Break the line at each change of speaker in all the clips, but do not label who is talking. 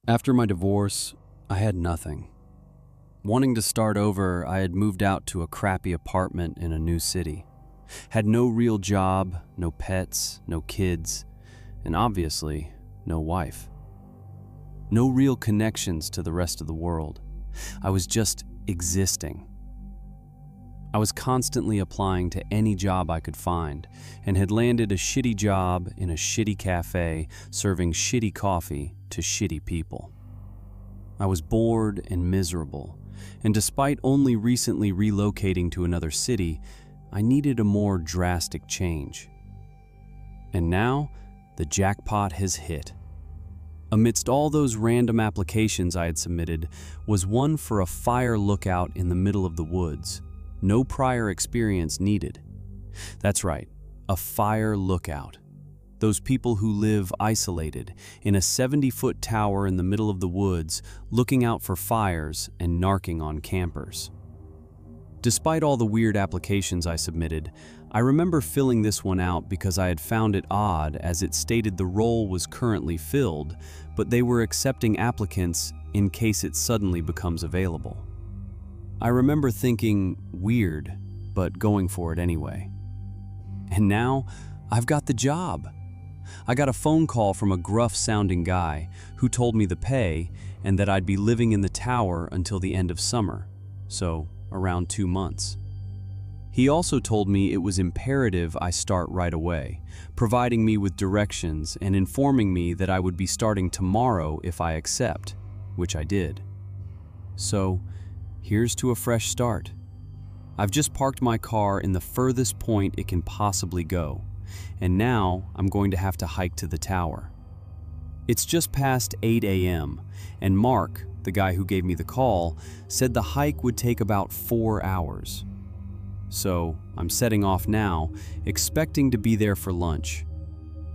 After my divorce, I had nothing. Wanting to start over, I had moved out to a crappy apartment in a new city. Had no real job, no pets, no kids, and obviously, no wife. No real connections to the rest of the world. I was just existing. I was constantly applying to any job I could find and had landed a shitty job in a shitty cafe serving shitty coffee to shitty people. I was bored and miserable, and despite only recently relocating to another city, I needed a more drastic change. And now, the jackpot has hit. Amidst all those random applications I had submitted was one for a fire lookout in the middle of the woods. No prior experience needed. That's right, a fire lookout. Those people who live isolated in a 70-foot tower in the middle of the woods, looking out for fires and narking on campers. Despite all the weird applications I submitted, I remember filling this one out because I had found it odd as it stated the role was currently filled, but they were accepting applicants in case it suddenly becomes available. I remember thinking, weird, but going for it anyway. And now, I've got the job. I got a phone call from a gruff-sounding guy who told me the pay and that I'd be living in the tower until the end of summer, so around 2 months. He also told me it was imperative I start right away, providing me with directions and informing me that I would be starting tomorrow if I accept, which I did. So, here's to a fresh start. I've just parked my car in the furthest point it can possibly go, and now I'm going to have to hike to the tower. It's just past 8 a.m., and Mark, the guy who gave me the call, said the hike would take about 4 hours. So I'm setting off now, expecting to be there for lunch.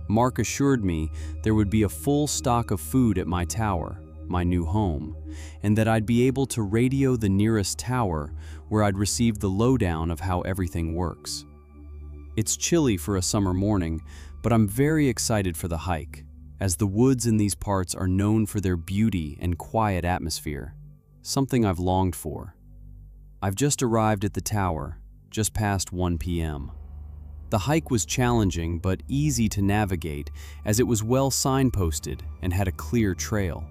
Mark assured me there would be a full stock of food at my tower, my new home, and that I'd be able to radio the nearest tower where I'd receive the lowdown of how everything works. It's chilly for a summer morning, but I'm very excited for the hike, as the woods in these parts are known for their beauty and quiet atmosphere, something I've longed for. I've just arrived at the tower, just past 1 p.m. The hike was challenging but easy to navigate as it was well signposted and had a clear trail.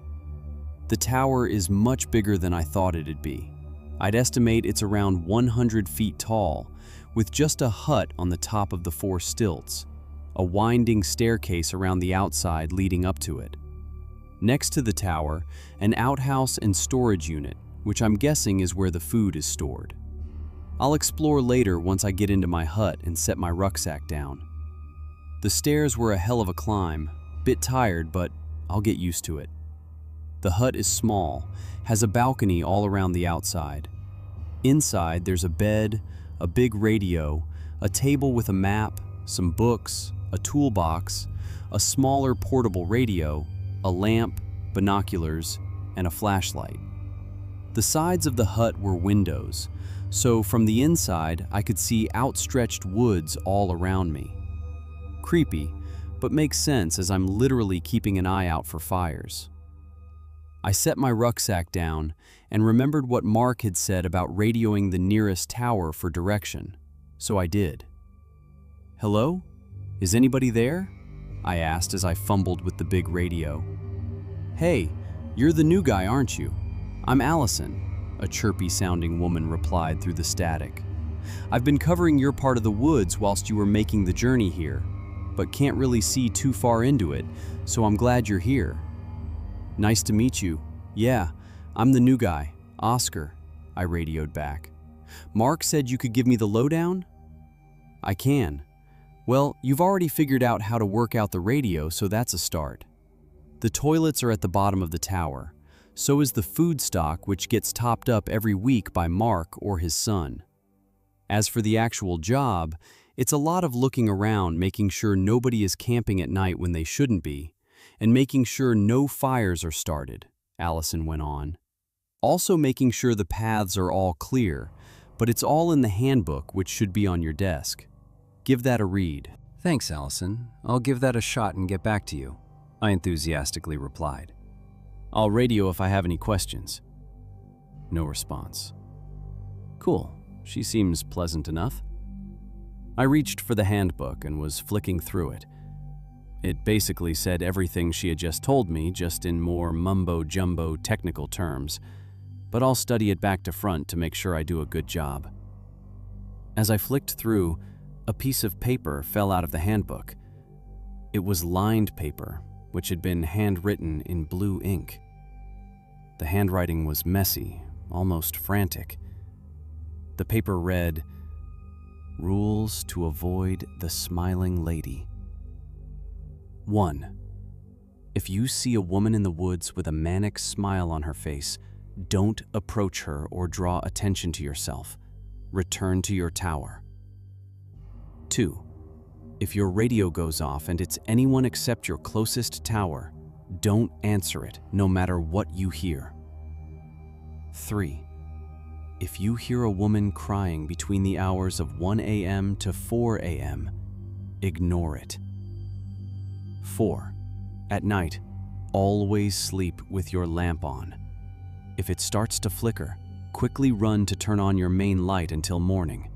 The tower is much bigger than I thought it'd be. I'd estimate it's around 100 feet tall, with just a hut on the top of the 4 stilts, a winding staircase around the outside leading up to it. Next to the tower, an outhouse and storage unit, which I'm guessing is where the food is stored. I'll explore later once I get into my hut and set my rucksack down. The stairs were a hell of a climb, bit tired, but I'll get used to it. The hut is small, has a balcony all around the outside. Inside, there's a bed, a big radio, a table with a map, some books, a toolbox, a smaller portable radio, a lamp, binoculars, and a flashlight. The sides of the hut were windows, so from the inside I could see outstretched woods all around me. Creepy, but makes sense as I'm literally keeping an eye out for fires. I set my rucksack down and remembered what Mark had said about radioing the nearest tower for direction, so I did. "Hello? Is anybody there?" I asked as I fumbled with the big radio. "Hey, you're the new guy, aren't you? I'm Allison," a chirpy-sounding woman replied through the static. "I've been covering your part of the woods whilst you were making the journey here, but can't really see too far into it, so I'm glad you're here." "Nice to meet you. Yeah, I'm the new guy, Oscar," I radioed back. "Mark said you could give me the lowdown?" "I can. Well, you've already figured out how to work out the radio, so that's a start. The toilets are at the bottom of the tower. So is the food stock, which gets topped up every week by Mark or his son. As for the actual job, it's a lot of looking around, making sure nobody is camping at night when they shouldn't be, and making sure no fires are started," Allison went on. "Also making sure the paths are all clear, but it's all in the handbook, which should be on your desk. Give that a read." "Thanks, Allison. I'll give that a shot and get back to you," I enthusiastically replied. I'll radio if I have any questions. No response. Cool, she seems pleasant enough. I reached for the handbook and was flicking through it. It basically said everything she had just told me, just in more mumbo-jumbo technical terms, but I'll study it back to front to make sure I do a good job. As I flicked through, a piece of paper fell out of the handbook. It was lined paper, which had been handwritten in blue ink. The handwriting was messy, almost frantic. The paper read, "Rules to avoid the smiling lady. 1. If you see a woman in the woods with a manic smile on her face, don't approach her or draw attention to yourself. Return to your tower. 2. If your radio goes off and it's anyone except your closest tower, don't answer it, no matter what you hear. 3. If you hear a woman crying between the hours of 1 a.m. to 4 a.m., ignore it. 4. At night, always sleep with your lamp on. If it starts to flicker, quickly run to turn on your main light until morning.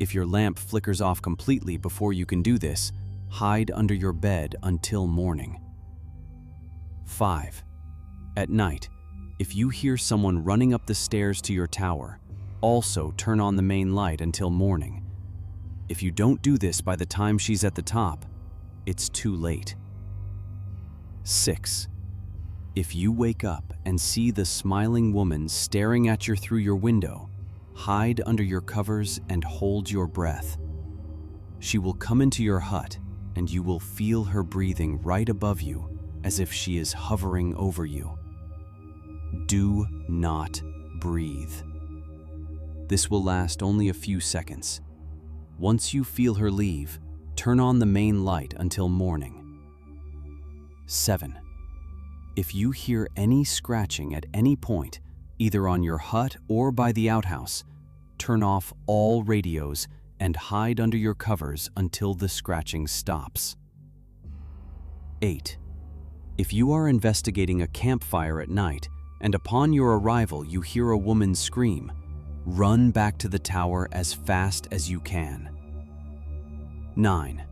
If your lamp flickers off completely before you can do this, hide under your bed until morning. 5. At night, if you hear someone running up the stairs to your tower, also turn on the main light until morning. If you don't do this by the time she's at the top, it's too late. 6. If you wake up and see the smiling woman staring at you through your window, hide under your covers and hold your breath. She will come into your hut and you will feel her breathing right above you as if she is hovering over you. Do not breathe. This will last only a few seconds. Once you feel her leave, turn on the main light until morning. 7. If you hear any scratching at any point, either on your hut or by the outhouse, turn off all radios and hide under your covers until the scratching stops. 8. If you are investigating a campfire at night and upon your arrival you hear a woman scream, run back to the tower as fast as you can. 9.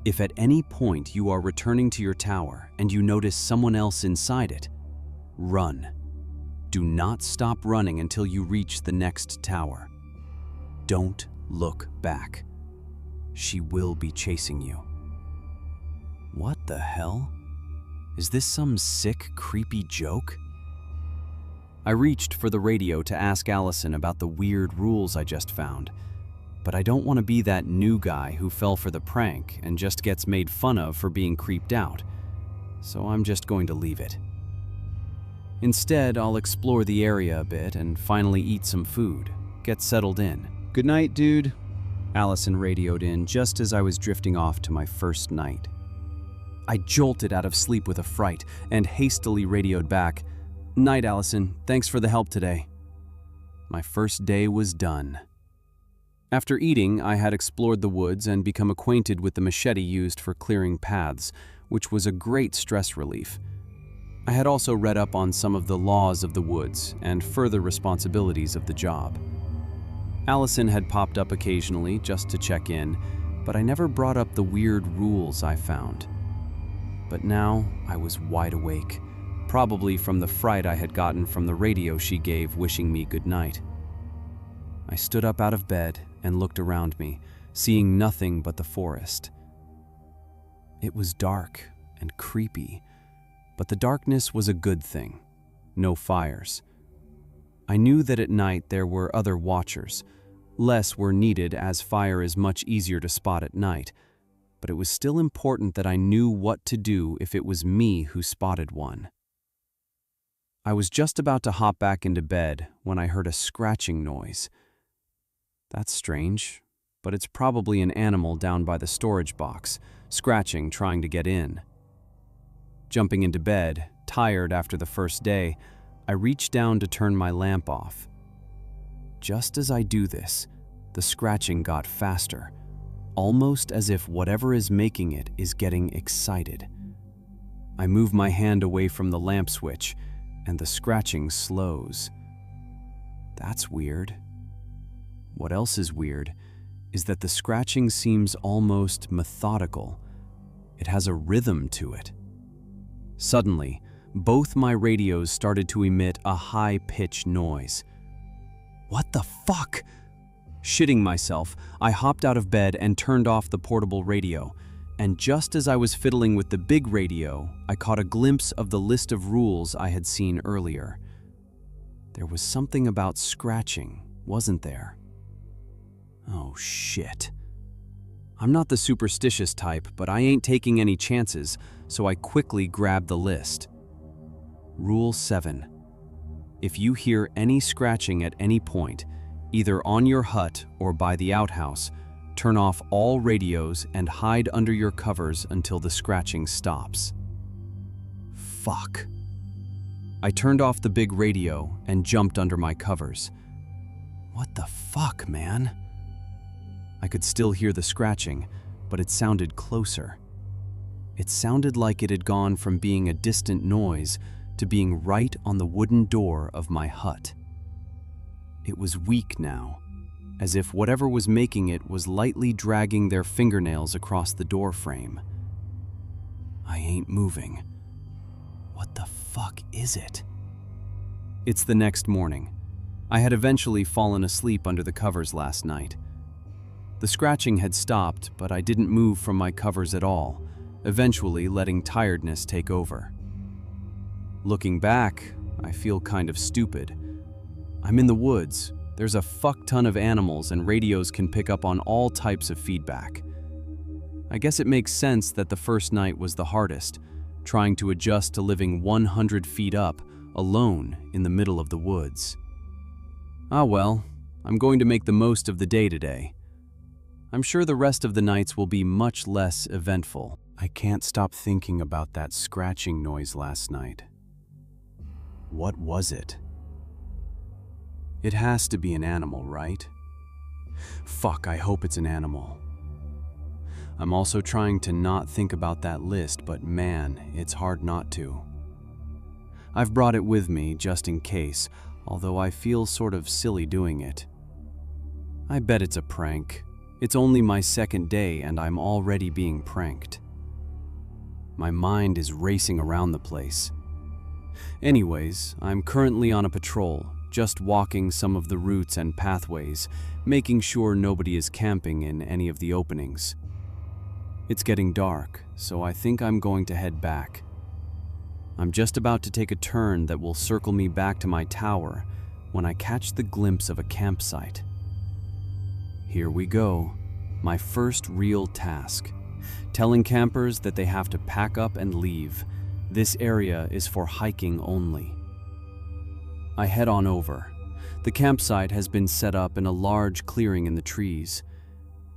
If at any point you are returning to your tower and you notice someone else inside it, run. Do not stop running until you reach the next tower. Don't look back. She will be chasing you. What the hell? Is this some sick, creepy joke? I reached for the radio to ask Allison about the weird rules I just found, but I don't want to be that new guy who fell for the prank and just gets made fun of for being creeped out, so I'm just going to leave it. Instead, I'll explore the area a bit and finally eat some food, get settled in. "Good night, dude," Allison radioed in just as I was drifting off to my first night. I jolted out of sleep with a fright and hastily radioed back, "Night, Allison. Thanks for the help today." My first day was done. After eating, I had explored the woods and become acquainted with the machete used for clearing paths, which was a great stress relief. I had also read up on some of the laws of the woods and further responsibilities of the job. Allison had popped up occasionally just to check in, but I never brought up the weird rules I found. But now I was wide awake, probably from the fright I had gotten from the radio she gave wishing me good night. I stood up out of bed and looked around me, seeing nothing but the forest. It was dark and creepy, but the darkness was a good thing. No fires. I knew that at night there were other watchers. Less were needed as fire is much easier to spot at night, but it was still important that I knew what to do if it was me who spotted one. I was just about to hop back into bed when I heard a scratching noise. That's strange, but it's probably an animal down by the storage box, scratching trying to get in. Jumping into bed, tired after the first day, I reach down to turn my lamp off. Just as I do this, the scratching got faster, almost as if whatever is making it is getting excited. I move my hand away from the lamp switch, and the scratching slows. That's weird. What else is weird is that the scratching seems almost methodical. It has a rhythm to it. Suddenly, both my radios started to emit a high-pitched noise. What the fuck? Shitting myself, I hopped out of bed and turned off the portable radio, and just as I was fiddling with the big radio, I caught a glimpse of the list of rules I had seen earlier. There was something about scratching, wasn't there? Oh shit. I'm not the superstitious type, but I ain't taking any chances, so I quickly grabbed the list. Rule 7. If you hear any scratching at any point, either on your hut or by the outhouse, turn off all radios and hide under your covers until the scratching stops. Fuck. I turned off the big radio and jumped under my covers. What the fuck, man? I could still hear the scratching, but it sounded closer. It sounded like it had gone from being a distant noise to being right on the wooden door of my hut. It was weak now, as if whatever was making it was lightly dragging their fingernails across the door frame. I ain't moving. What the fuck is it? It's the next morning. I had eventually fallen asleep under the covers last night. The scratching had stopped, but I didn't move from my covers at all, eventually letting tiredness take over. Looking back, I feel kind of stupid. I'm in the woods. There's a fuck ton of animals and radios can pick up on all types of feedback. I guess it makes sense that the first night was the hardest, trying to adjust to living 100 feet up, alone in the middle of the woods. Ah well, I'm going to make the most of the day today. I'm sure the rest of the nights will be much less eventful. I can't stop thinking about that scratching noise last night. What was it? It has to be an animal, right? Fuck, I hope it's an animal. I'm also trying to not think about that list, but man, it's hard not to. I've brought it with me just in case, although I feel sort of silly doing it. I bet it's a prank. It's only my second day and I'm already being pranked. My mind is racing around the place. Anyways, I'm currently on a patrol, just walking some of the routes and pathways, making sure nobody is camping in any of the openings. It's getting dark, so I think I'm going to head back. I'm just about to take a turn that will circle me back to my tower when I catch the glimpse of a campsite. Here we go, my first real task, telling campers that they have to pack up and leave. This area is for hiking only. I head on over. The campsite has been set up in a large clearing in the trees.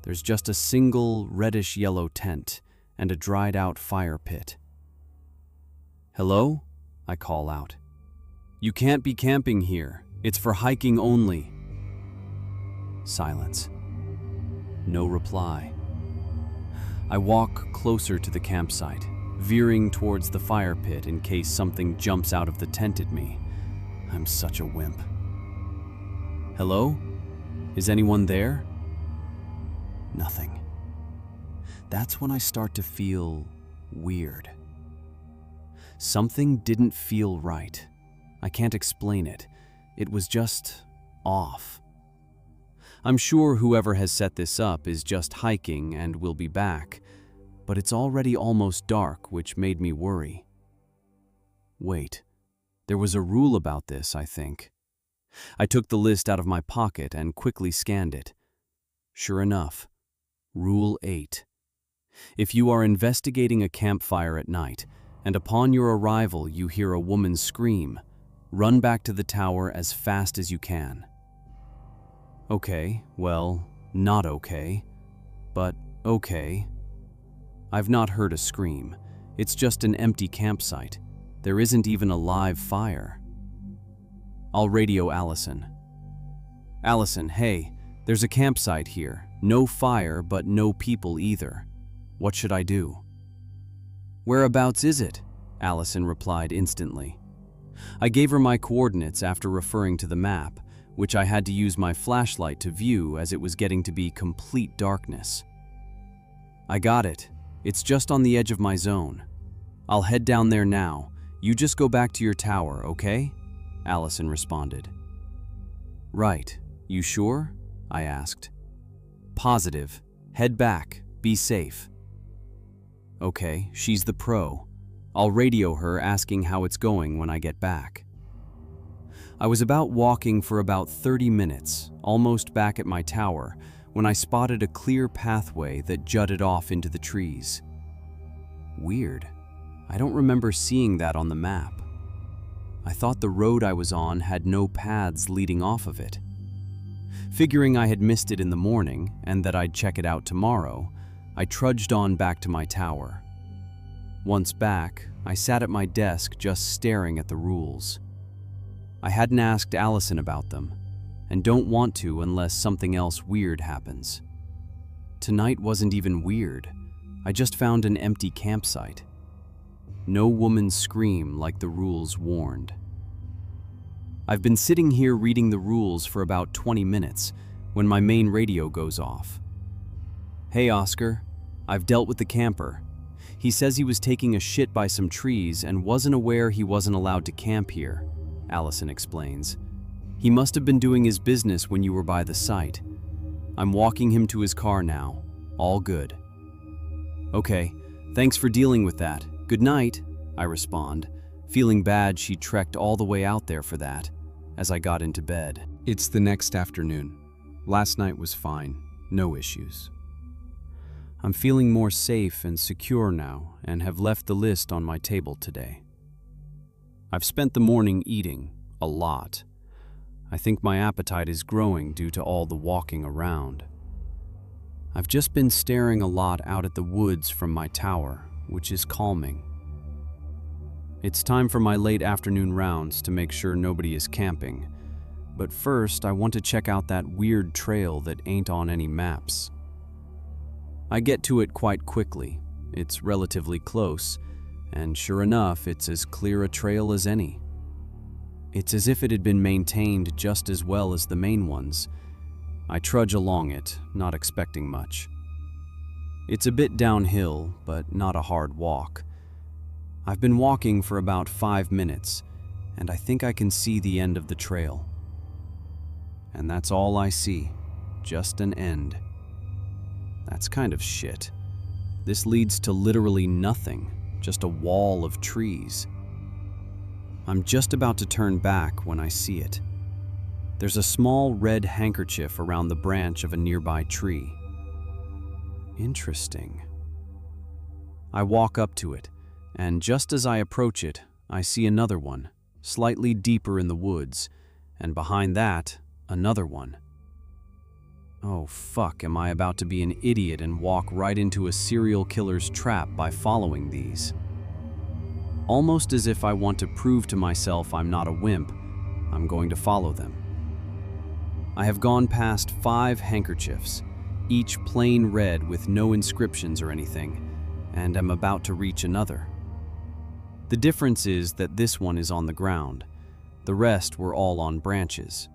There's just a single reddish-yellow tent and a dried-out fire pit. Hello? I call out. You can't be camping here. It's for hiking only. Silence. No reply. I walk closer to the campsite, veering towards the fire pit in case something jumps out of the tent at me. I'm such a wimp. Hello? Is anyone there? Nothing. That's when I start to feel weird. Something didn't feel right. I can't explain it. It was just off. I'm sure whoever has set this up is just hiking and will be back, but it's already almost dark, which made me worry. Wait, there was a rule about this, I think. I took the list out of my pocket and quickly scanned it. Sure enough, Rule 8. If you are investigating a campfire at night, and upon your arrival you hear a woman scream, run back to the tower as fast as you can. Okay, well, not okay, but okay. I've not heard a scream. It's just an empty campsite. There isn't even a live fire. I'll radio Allison. Allison, hey, there's a campsite here. No fire, but no people either. What should I do? Whereabouts is it? Allison replied instantly. I gave her my coordinates after referring to the map, which I had to use my flashlight to view as it was getting to be complete darkness. I got it. It's just on the edge of my zone. I'll head down there now. You just go back to your tower, okay? Allison responded. Right. You sure? I asked. Positive. Head back. Be safe. Okay, she's the pro. I'll radio her asking how it's going when I get back. I was walking for about 30 minutes, almost back at my tower, when I spotted a clear pathway that jutted off into the trees. Weird. I don't remember seeing that on the map. I thought the road I was on had no paths leading off of it. Figuring I had missed it in the morning and that I'd check it out tomorrow, I trudged on back to my tower. Once back, I sat at my desk just staring at the rules. I hadn't asked Allison about them, and don't want to unless something else weird happens. Tonight wasn't even weird. I just found an empty campsite. No woman's scream like the rules warned. I've been sitting here reading the rules for about 20 minutes when my main radio goes off. Hey Oscar, I've dealt with the camper. He says he was taking a shit by some trees and wasn't aware he wasn't allowed to camp here, Allison explains. He must have been doing his business when you were by the site. I'm walking him to his car now. All good. Okay, thanks for dealing with that. Good night, I respond, feeling bad she trekked all the way out there for that, as I got into bed. It's the next afternoon. Last night was fine, no issues. I'm feeling more safe and secure now and have left the list on my table today. I've spent the morning eating, a lot. I think my appetite is growing due to all the walking around. I've just been staring a lot out at the woods from my tower, which is calming. It's time for my late afternoon rounds to make sure nobody is camping, but first I want to check out that weird trail that ain't on any maps. I get to it quite quickly. It's relatively close, and sure enough, it's as clear a trail as any. It's as if it had been maintained just as well as the main ones. I trudge along it, not expecting much. It's a bit downhill, but not a hard walk. I've been walking for about 5 minutes, and I think I can see the end of the trail. And that's all I see, just an end. That's kind of shit. This leads to literally nothing, just a wall of trees. I'm just about to turn back when I see it. There's a small red handkerchief around the branch of a nearby tree. Interesting. I walk up to it, and just as I approach it, I see another one, slightly deeper in the woods, and behind that, another one. Oh fuck, am I about to be an idiot and walk right into a serial killer's trap by following these? Almost as if I want to prove to myself I'm not a wimp, I'm going to follow them. I have gone past 5 handkerchiefs, each plain red with no inscriptions or anything, and am about to reach another. The difference is that this one is on the ground. The rest were all on branches.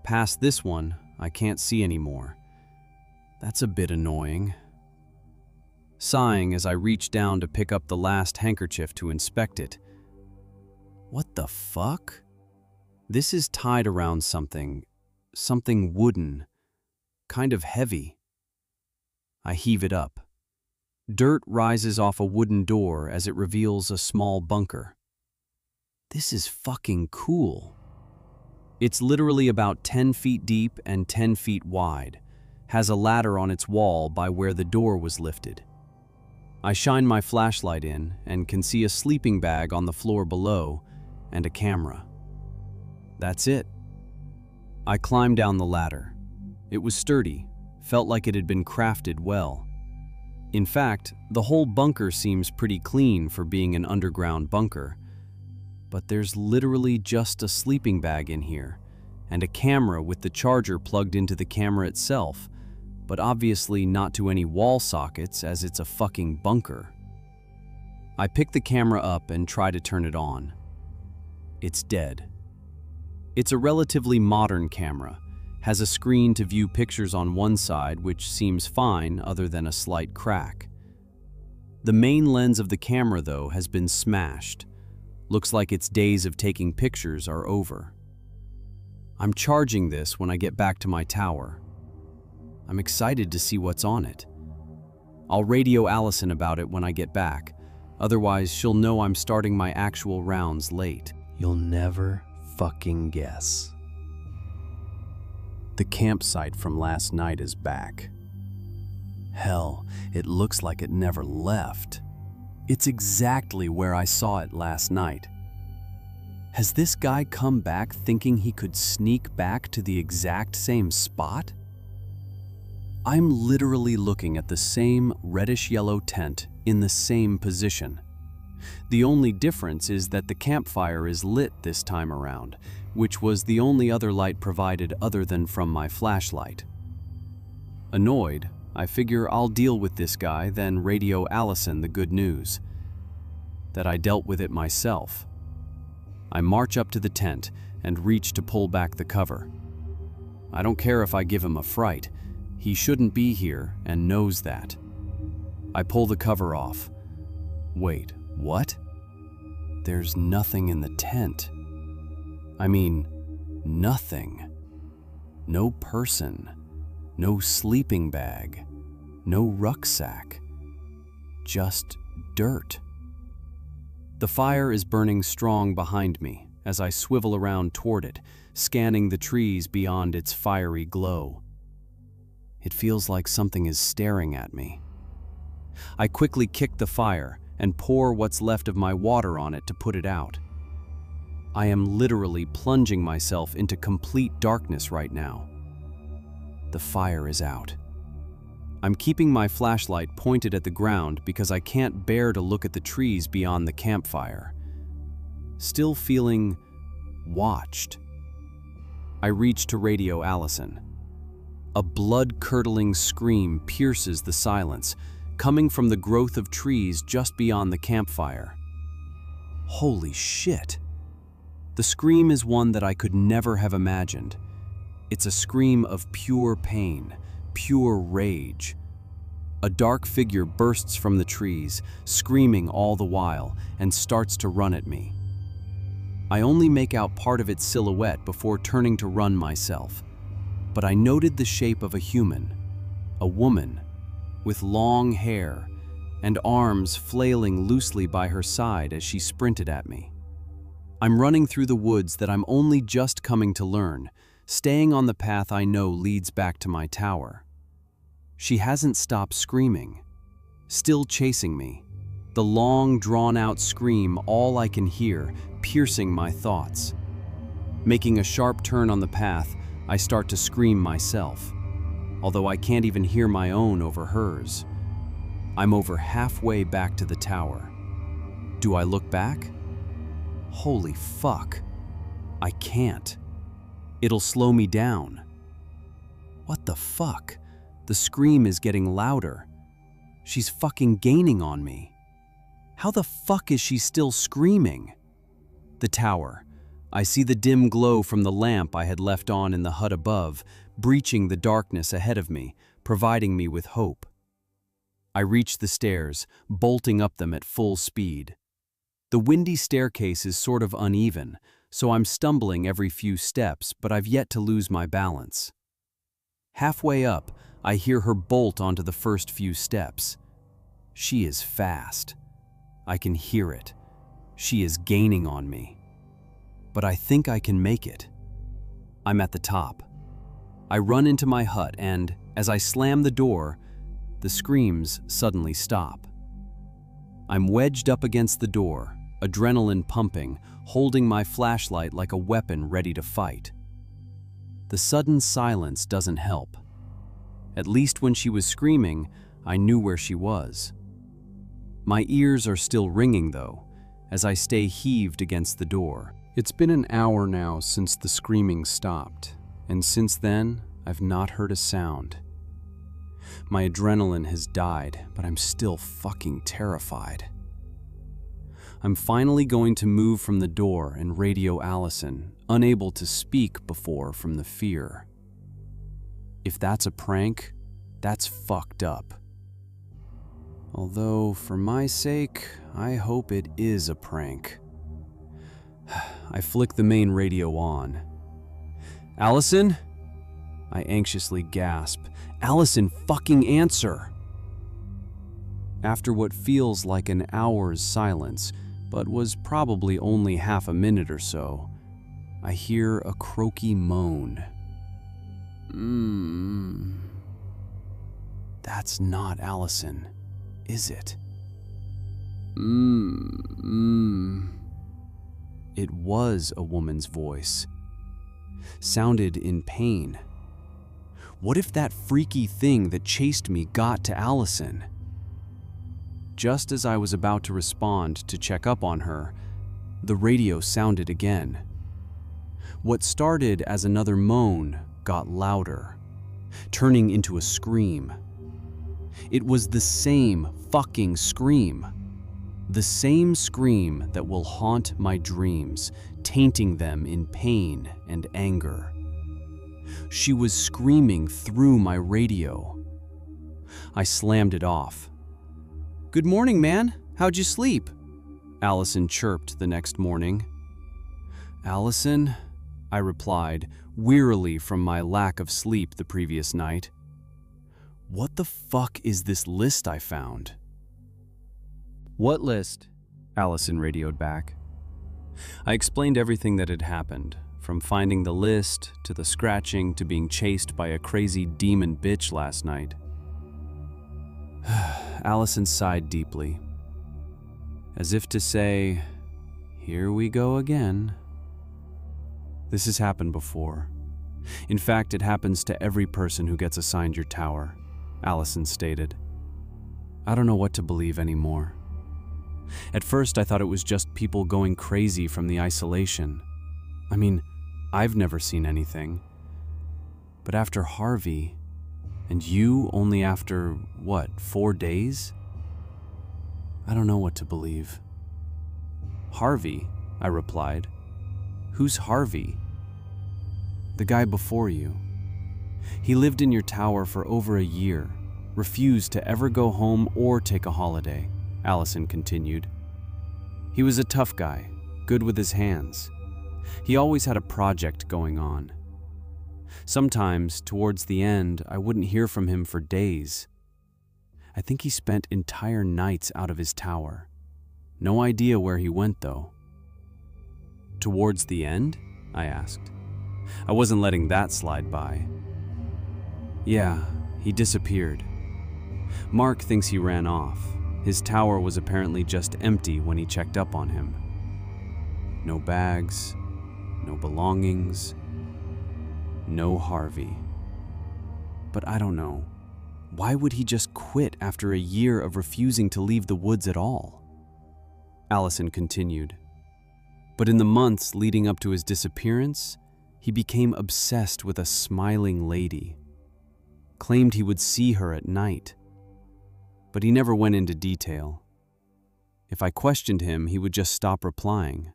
Past this one, I can't see anymore. That's a bit annoying. Sighing as I reach down to pick up the last handkerchief to inspect it. What the fuck? This is tied around something wooden, kind of heavy. I heave it up. Dirt rises off a wooden door as it reveals a small bunker. This is fucking cool. It's literally about 10 feet deep and 10 feet wide, has a ladder on its wall by where the door was lifted. I shine my flashlight in and can see a sleeping bag on the floor below and a camera. That's it. I climbed down the ladder. It was sturdy, felt like it had been crafted well. In fact, the whole bunker seems pretty clean for being an underground bunker. But there's literally just a sleeping bag in here, and a camera with the charger plugged into the camera itself, but obviously not to any wall sockets as it's a fucking bunker. I pick the camera up and try to turn it on. It's dead. It's a relatively modern camera, has a screen to view pictures on one side, which seems fine other than a slight crack. The main lens of the camera, though, has been smashed. Looks like its days of taking pictures are over. I'm charging this when I get back to my tower. I'm excited to see what's on it. I'll radio Allison about it when I get back, otherwise she'll know I'm starting my actual rounds late. You'll never fucking guess. The campsite from last night is back. Hell, it looks like it never left. It's exactly where I saw it last night. Has this guy come back thinking he could sneak back to the exact same spot? I'm literally looking at the same reddish-yellow tent in the same position. The only difference is that the campfire is lit this time around, which was the only other light provided other than from my flashlight. Annoyed, I figure I'll deal with this guy, then radio Allison the good news. That I dealt with it myself. I march up to the tent and reach to pull back the cover. I don't care if I give him a fright. He shouldn't be here and knows that. I pull the cover off. Wait, what? There's nothing in the tent. I mean, nothing. No person, no sleeping bag, no rucksack. Just dirt. The fire is burning strong behind me as I swivel around toward it, scanning the trees beyond its fiery glow. It feels like something is staring at me. I quickly kick the fire and pour what's left of my water on it to put it out. I am literally plunging myself into complete darkness right now. The fire is out. I'm keeping my flashlight pointed at the ground because I can't bear to look at the trees beyond the campfire. Still feeling watched. I reach to radio Allison. A blood-curdling scream pierces the silence, coming from the growth of trees just beyond the campfire. Holy shit! The scream is one that I could never have imagined. It's a scream of pure pain, pure rage. A dark figure bursts from the trees, screaming all the while, and starts to run at me. I only make out part of its silhouette before turning to run myself, but I noted the shape of a human, a woman, with long hair and arms flailing loosely by her side as she sprinted at me. I'm running through the woods that I'm only just coming to learn, staying on the path I know leads back to my tower. She hasn't stopped screaming, still chasing me, the long, drawn-out scream all I can hear, piercing my thoughts. Making a sharp turn on the path, I start to scream myself, although I can't even hear my own over hers. I'm over halfway back to the tower. Do I look back? Holy fuck. I can't. It'll slow me down. What the fuck? The scream is getting louder. She's fucking gaining on me. How the fuck is she still screaming? The tower. I see the dim glow from the lamp I had left on in the hut above, breaching the darkness ahead of me, providing me with hope. I reach the stairs, bolting up them at full speed. The windy staircase is sort of uneven, so I'm stumbling every few steps, but I've yet to lose my balance. Halfway up, I hear her bolt onto the first few steps. She is fast. I can hear it. She is gaining on me. But I think I can make it. I'm at the top. I run into my hut and, as I slam the door, the screams suddenly stop. I'm wedged up against the door, adrenaline pumping, holding my flashlight like a weapon ready to fight. The sudden silence doesn't help. At least when she was screaming, I knew where she was. My ears are still ringing though, as I stay heaved against the door. It's been an hour now since the screaming stopped, and since then, I've not heard a sound. My adrenaline has died, but I'm still fucking terrified. I'm finally going to move from the door and radio Allison, unable to speak before from the fear. If that's a prank, that's fucked up. Although, for my sake, I hope it is a prank. I flick the main radio on. Allison? I anxiously gasp. Allison, fucking answer! After what feels like an hour's silence, but was probably only half a minute or so, I hear a croaky moan. That's not Allison, is it? It was a woman's voice. Sounded in pain. What if that freaky thing that chased me got to Allison? Just as I was about to respond to check up on her, the radio sounded again. What started as another moan got louder, turning into a scream. It was the same fucking scream. The same scream that will haunt my dreams, tainting them in pain and anger. She was screaming through my radio. I slammed it off. "Good morning, man. How'd you sleep?" Allison chirped the next morning. "Allison," I replied, wearily from my lack of sleep the previous night. "What the fuck is this list I found?" "What list?" Allison radioed back. I explained everything that had happened, from finding the list, to the scratching, to being chased by a crazy demon bitch last night. Allison sighed deeply, as if to say, "Here we go again." "This has happened before. In fact, it happens to every person who gets assigned your tower," Allison stated. "I don't know what to believe anymore. At first, I thought it was just people going crazy from the isolation. I mean, I've never seen anything. But after Harvey, and you only after, 4 days? I don't know what to believe." "Harvey?" I replied. "Who's Harvey?" "The guy before you. He lived in your tower for over a year, refused to ever go home or take a holiday," Allison continued. "He was a tough guy, good with his hands. He always had a project going on. Sometimes, towards the end, I wouldn't hear from him for days. I think he spent entire nights out of his tower. No idea where he went, though." "Towards the end?" I asked. I wasn't letting that slide by. "Yeah, he disappeared. Mark thinks he ran off. His tower was apparently just empty when he checked up on him. No bags, no belongings, no Harvey. But I don't know. Why would he just quit after a year of refusing to leave the woods at all?" Allison continued. "But in the months leading up to his disappearance, he became obsessed with a smiling lady. Claimed he would see her at night. But he never went into detail. If I questioned him, he would just stop replying.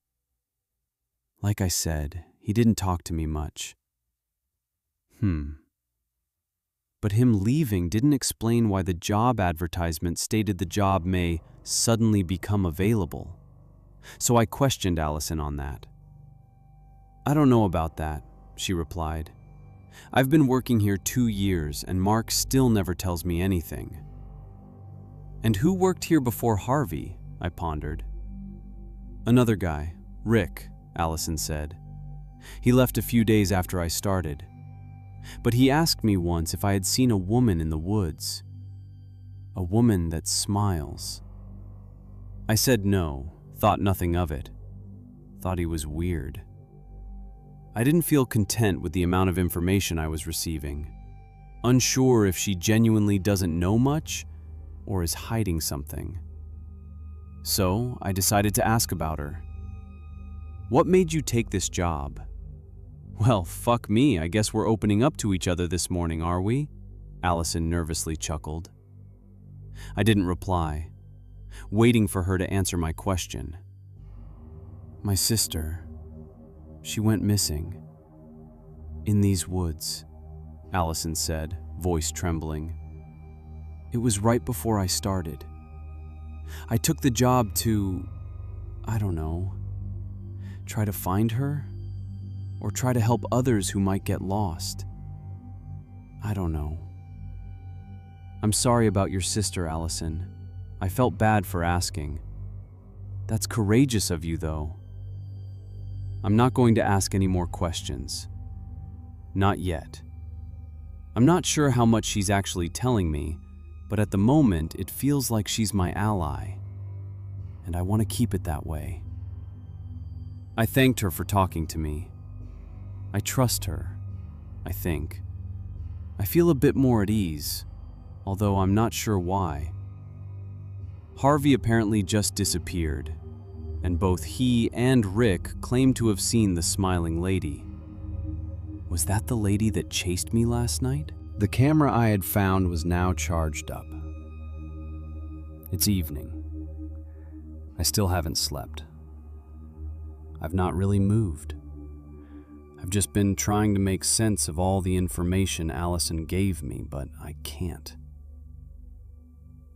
Like I said, he didn't talk to me much." But him leaving didn't explain why the job advertisement stated the job may suddenly become available. So I questioned Allison on that. "I don't know about that," she replied. "I've been working here 2 years and Mark still never tells me anything." "And who worked here before Harvey?" I pondered. "Another guy, Rick," Allison said. "He left a few days after I started. But he asked me once if I had seen a woman in the woods. A woman that smiles." I said no, thought nothing of it. Thought he was weird. I didn't feel content with the amount of information I was receiving. Unsure if she genuinely doesn't know much or is hiding something. So I decided to ask about her. "What made you take this job?" "Well, fuck me, I guess we're opening up to each other this morning, are we?" Allison nervously chuckled. I didn't reply, waiting for her to answer my question. My sister, she went missing. In these woods, Allison said, voice trembling. It was right before I started. I took the job to, I don't know, try to find her? Or try to help others who might get lost? I don't know. I'm sorry about your sister, Allison. I felt bad for asking. That's courageous of you, though. I'm not going to ask any more questions. Not yet. I'm not sure how much she's actually telling me, but at the moment it feels like she's my ally, and I want to keep it that way. I thanked her for talking to me. I trust her, I think. I feel a bit more at ease, although I'm not sure why. Harvey apparently just disappeared, and both he and Rick claim to have seen the smiling lady. Was that the lady that chased me last night? The camera I had found was now charged up. It's evening. I still haven't slept. I've not really moved. I've just been trying to make sense of all the information Allison gave me, but I can't.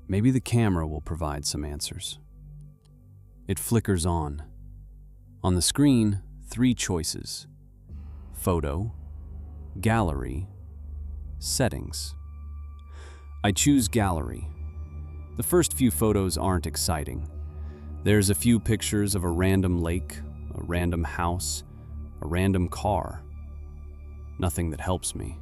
Maybe the camera will provide some answers. It flickers on. On the screen, 3 choices: photo, gallery, settings. I choose gallery. The first few photos aren't exciting. There's a few pictures of a random lake, a random house, a random car. Nothing that helps me.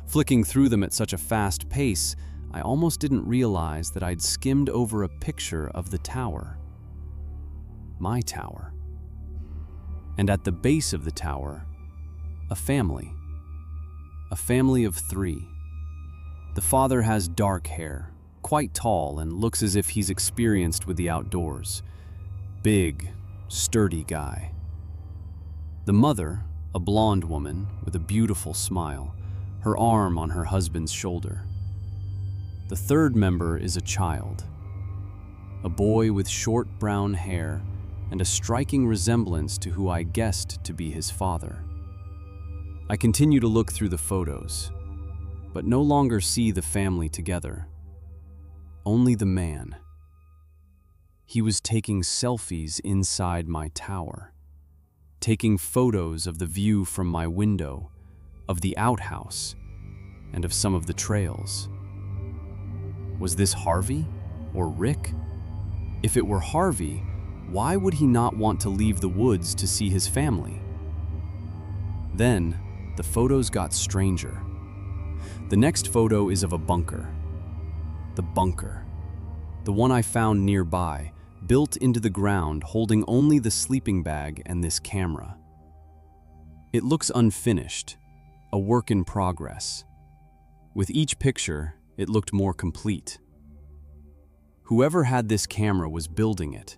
Flicking through them at such a fast pace, I almost didn't realize that I'd skimmed over a picture of the tower. My tower. And at the base of the tower, a family. A family of 3. The father has dark hair, quite tall, and looks as if he's experienced with the outdoors. Big, sturdy guy. The mother, a blonde woman with a beautiful smile, her arm on her husband's shoulder. The third member is a child. A boy with short brown hair and a striking resemblance to who I guessed to be his father. I continue to look through the photos, but no longer see the family together. Only the man. He was taking selfies inside my tower, taking photos of the view from my window, of the outhouse, and of some of the trails. Was this Harvey or Rick? If it were Harvey, why would he not want to leave the woods to see his family? Then, the photos got stranger. The next photo is of a bunker. The bunker. The one I found nearby, built into the ground, holding only the sleeping bag and this camera. It looks unfinished, a work in progress. With each picture, it looked more complete. Whoever had this camera was building it.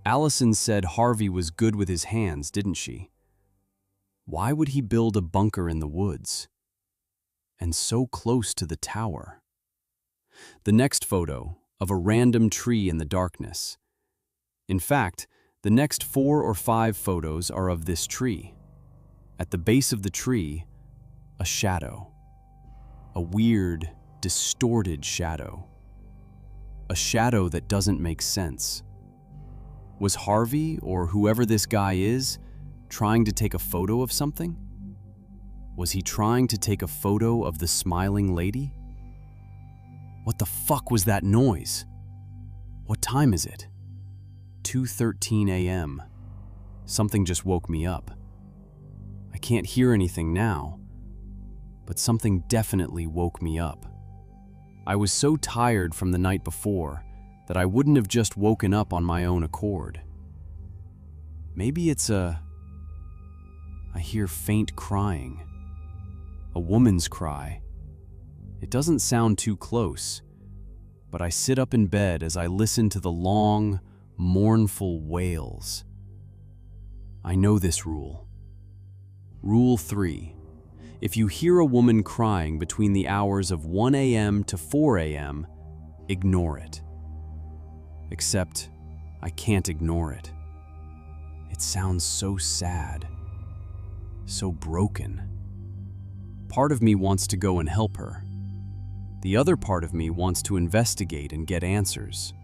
Allison said Harvey was good with his hands, didn't she? Why would he build a bunker in the woods? And so close to the tower. The next photo, of a random tree in the darkness. In fact, the next 4 or 5 photos are of this tree. At the base of the tree, a shadow. A weird, distorted shadow. A shadow that doesn't make sense. Was Harvey, or whoever this guy is, trying to take a photo of something? Was he trying to take a photo of the smiling lady? What the fuck was that noise? What time is it? 2:13 a.m. Something just woke me up. I can't hear anything now, but something definitely woke me up. I was so tired from the night before that I wouldn't have just woken up on my own accord. Maybe it's I hear faint crying. A woman's cry. It doesn't sound too close, but I sit up in bed as I listen to the long, mournful wails. I know this rule. Rule 3. If you hear a woman crying between the hours of 1 a.m. to 4 a.m., ignore it. Except, I can't ignore it. It sounds so sad, so broken. Part of me wants to go and help her. The other part of me wants to investigate and get answers.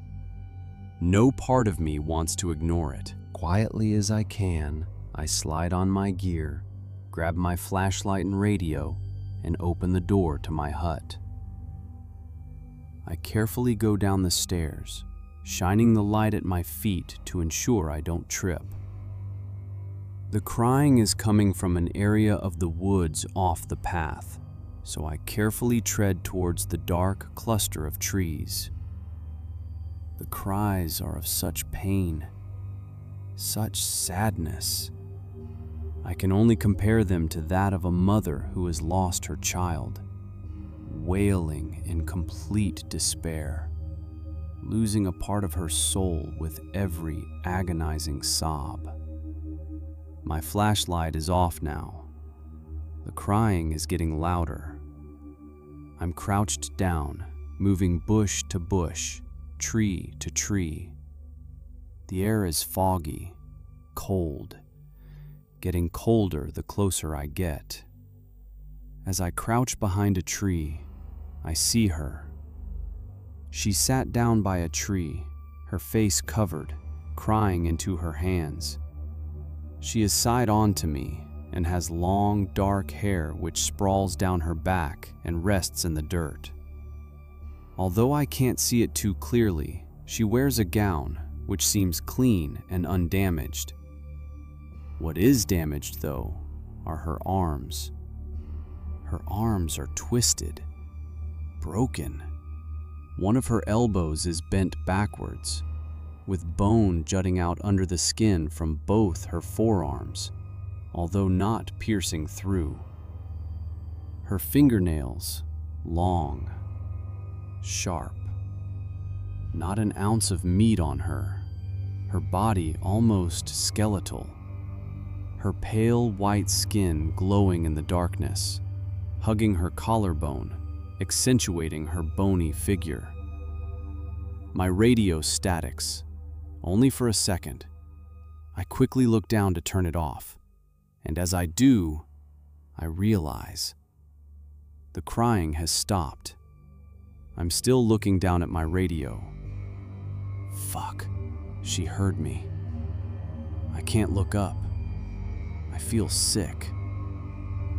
No part of me wants to ignore it. Quietly as I can, I slide on my gear, grab my flashlight and radio, and open the door to my hut. I carefully go down the stairs, shining the light at my feet to ensure I don't trip. The crying is coming from an area of the woods off the path, so I carefully tread towards the dark cluster of trees. The cries are of such pain, such sadness. I can only compare them to that of a mother who has lost her child, wailing in complete despair, losing a part of her soul with every agonizing sob. My flashlight is off now. The crying is getting louder. I'm crouched down, moving bush to bush, tree to tree. The air is foggy, cold, getting colder the closer I get. As I crouch behind a tree, I see her. She sat down by a tree, her face covered, crying into her hands. She is side on to me and has long, dark hair which sprawls down her back and rests in the dirt. Although I can't see it too clearly, she wears a gown which seems clean and undamaged. What is damaged, though, are her arms. Her arms are twisted, broken. One of her elbows is bent backwards, with bone jutting out under the skin from both her forearms, although not piercing through. Her fingernails, long, sharp. Not an ounce of meat on her. Her body almost skeletal. Her pale white skin glowing in the darkness, hugging her collarbone, accentuating her bony figure. My radio statics, only for a second. I quickly look down to turn it off, and as I do, I realize the crying has stopped. I'm still looking down at my radio. Fuck, she heard me. I can't look up. I feel sick.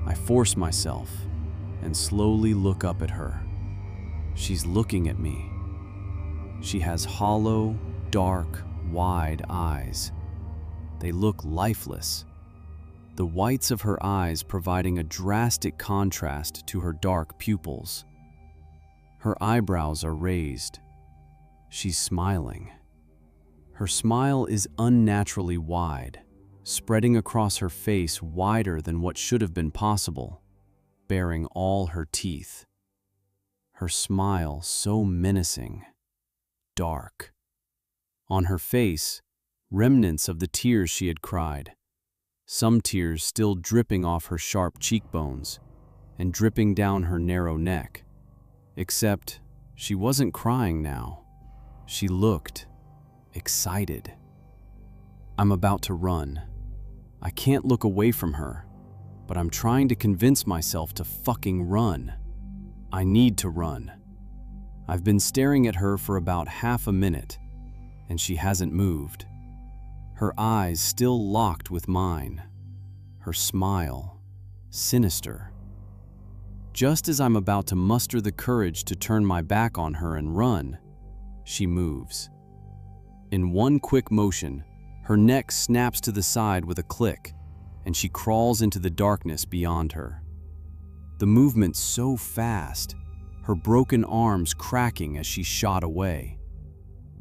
I force myself and slowly look up at her. She's looking at me. She has hollow, dark, wide eyes. They look lifeless, the whites of her eyes providing a drastic contrast to her dark pupils. Her eyebrows are raised. She's smiling. Her smile is unnaturally wide, spreading across her face wider than what should have been possible, baring all her teeth. Her smile so menacing, dark. On her face, remnants of the tears she had cried, some tears still dripping off her sharp cheekbones and dripping down her narrow neck. Except she wasn't crying now. She looked excited. I'm about to run. I can't look away from her, but I'm trying to convince myself to fucking run. I need to run. I've been staring at her for about half a minute, and she hasn't moved. Her eyes still locked with mine. Her smile, sinister. Just as I'm about to muster the courage to turn my back on her and run, she moves. In one quick motion, her neck snaps to the side with a click, and she crawls into the darkness beyond her. The movement's so fast, her broken arms cracking as she shot away.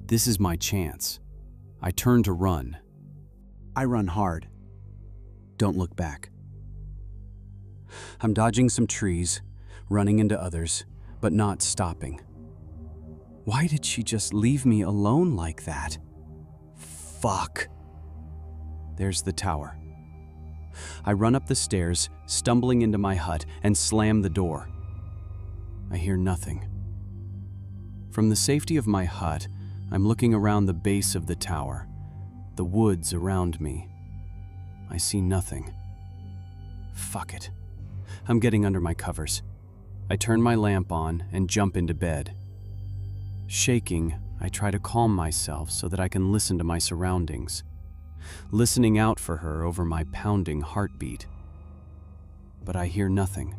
This is my chance. I turn to run. I run hard. Don't look back. I'm dodging some trees, running into others, but not stopping. Why did she just leave me alone like that? Fuck. There's the tower. I run up the stairs, stumbling into my hut, and slam the door. I hear nothing. From the safety of my hut, I'm looking around the base of the tower, the woods around me, I see nothing. Fuck it. I'm getting under my covers. I turn my lamp on and jump into bed. Shaking, I try to calm myself so that I can listen to my surroundings, listening out for her over my pounding heartbeat. But I hear nothing.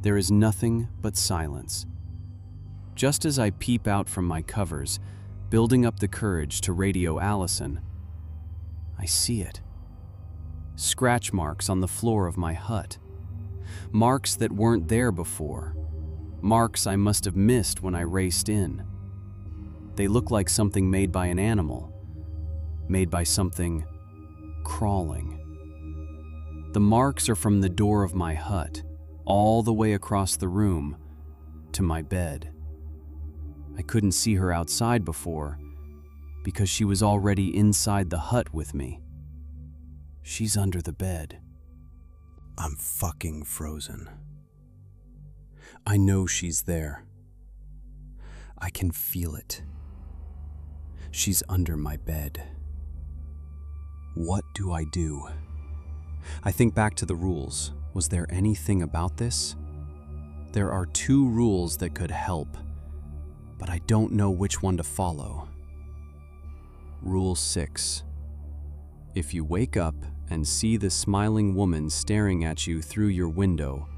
There is nothing but silence. Just as I peep out from my covers, building up the courage to radio Allison, I see it. Scratch marks on the floor of my hut. Marks that weren't there before. Marks I must have missed when I raced in. They look like something made by an animal, made by something crawling. The marks are from the door of my hut, all the way across the room to my bed. I couldn't see her outside before because she was already inside the hut with me. She's under the bed. I'm fucking frozen. I know she's there. I can feel it. She's under my bed. What do I do? I think back to the rules. Was there anything about this? There are 2 rules that could help, but I don't know which one to follow. Rule 6. If you wake up and see the smiling woman staring at you through your window,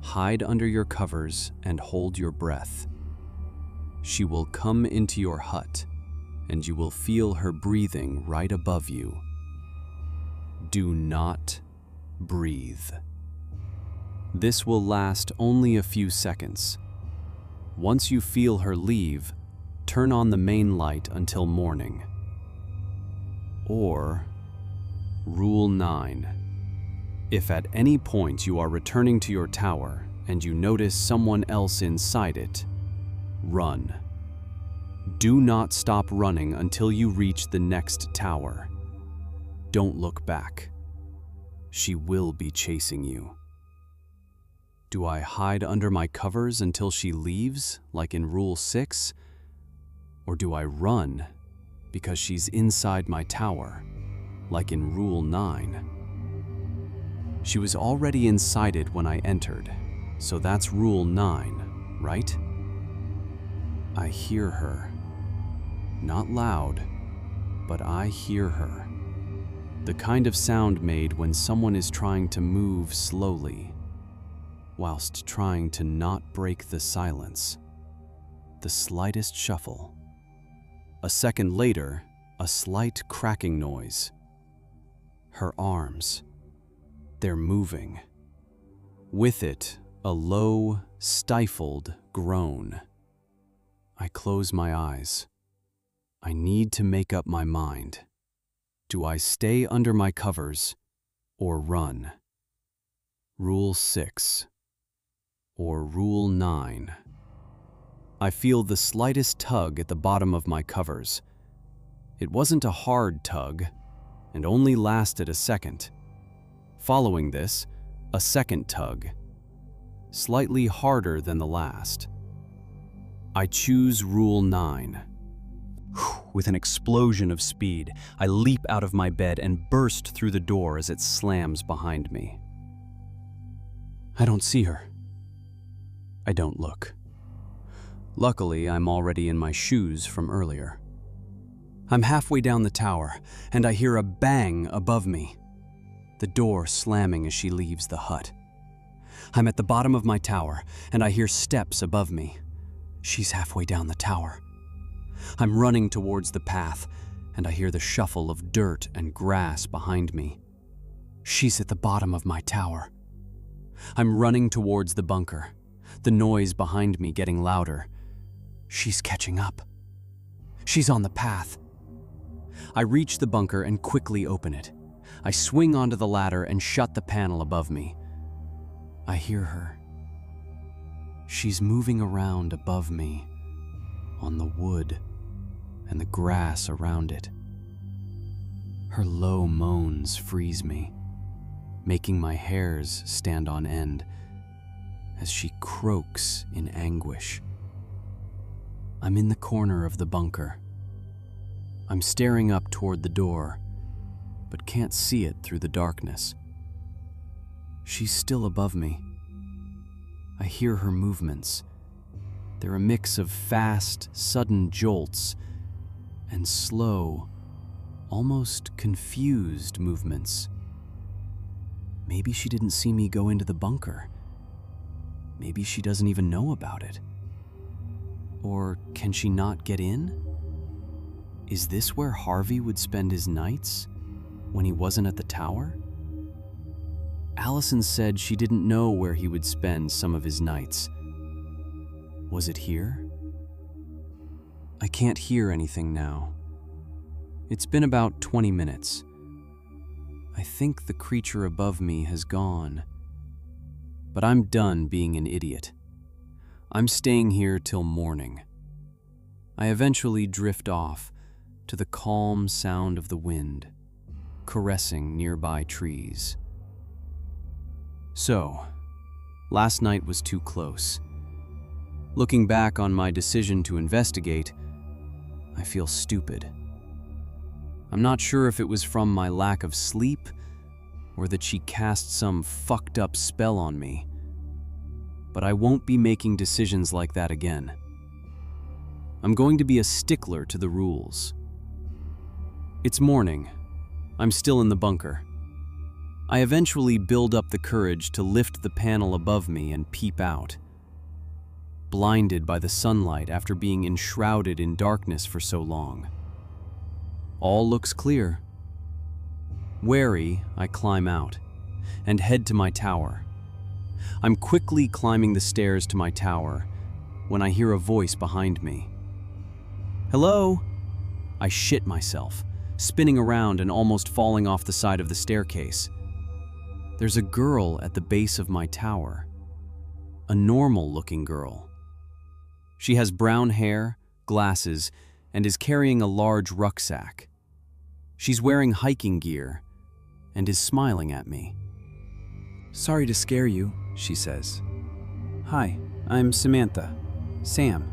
hide under your covers and hold your breath. She will come into your hut, and you will feel her breathing right above you. Do not breathe. This will last only a few seconds. Once you feel her leave, turn on the main light until morning. Or, Rule 9. If at any point you are returning to your tower and you notice someone else inside it, run. Do not stop running until you reach the next tower. Don't look back. She will be chasing you. Do I hide under my covers until she leaves, like in Rule 6? Or do I run because she's inside my tower, like in Rule 9? She was already inside it when I entered, so that's Rule 9, right? I hear her. Not loud, but I hear her. The kind of sound made when someone is trying to move slowly, whilst trying to not break the silence. The slightest shuffle. A second later, a slight cracking noise. Her arms. They're moving. With it, a low, stifled groan. I close my eyes. I need to make up my mind. Do I stay under my covers or run? Rule 6. Or Rule 9. I feel the slightest tug at the bottom of my covers. It wasn't a hard tug, and only lasted a second. Following this, a second tug, slightly harder than the last. I choose Rule 9. With an explosion of speed, I leap out of my bed and burst through the door as it slams behind me. I don't see her. I don't look. Luckily, I'm already in my shoes from earlier. I'm halfway down the tower, and I hear a bang above me. The door slamming as she leaves the hut. I'm at the bottom of my tower, and I hear steps above me. She's halfway down the tower. I'm running towards the path, and I hear the shuffle of dirt and grass behind me. She's at the bottom of my tower. I'm running towards the bunker, the noise behind me getting louder. She's catching up. She's on the path. I reach the bunker and quickly open it. I swing onto the ladder and shut the panel above me. I hear her. She's moving around above me, on the wood and the grass around it. Her low moans freeze me, making my hairs stand on end as she croaks in anguish. I'm in the corner of the bunker. I'm staring up toward the door, but can't see it through the darkness. She's still above me. I hear her movements. They're a mix of fast, sudden jolts and slow, almost confused movements. Maybe she didn't see me go into the bunker. Maybe she doesn't even know about it. Or can she not get in? Is this where Harvey would spend his nights when he wasn't at the tower? Allison said she didn't know where he would spend some of his nights. Was it here? I can't hear anything now. It's been about 20 minutes. I think the creature above me has gone. But I'm done being an idiot. I'm staying here till morning. I eventually drift off to the calm sound of the wind, caressing nearby trees. So, last night was too close. Looking back on my decision to investigate, I feel stupid. I'm not sure if it was from my lack of sleep or that she cast some fucked up spell on me. But I won't be making decisions like that again. I'm going to be a stickler to the rules. It's morning. I'm still in the bunker. I eventually build up the courage to lift the panel above me and peep out. Blinded by the sunlight after being enshrouded in darkness for so long. All looks clear. Wary, I climb out and head to my tower. I'm quickly climbing the stairs to my tower when I hear a voice behind me. Hello? I shit myself, spinning around and almost falling off the side of the staircase. There's a girl at the base of my tower. A normal-looking girl. She has brown hair, glasses, and is carrying a large rucksack. She's wearing hiking gear and is smiling at me. Sorry to scare you, she says. Hi, I'm Samantha. Sam.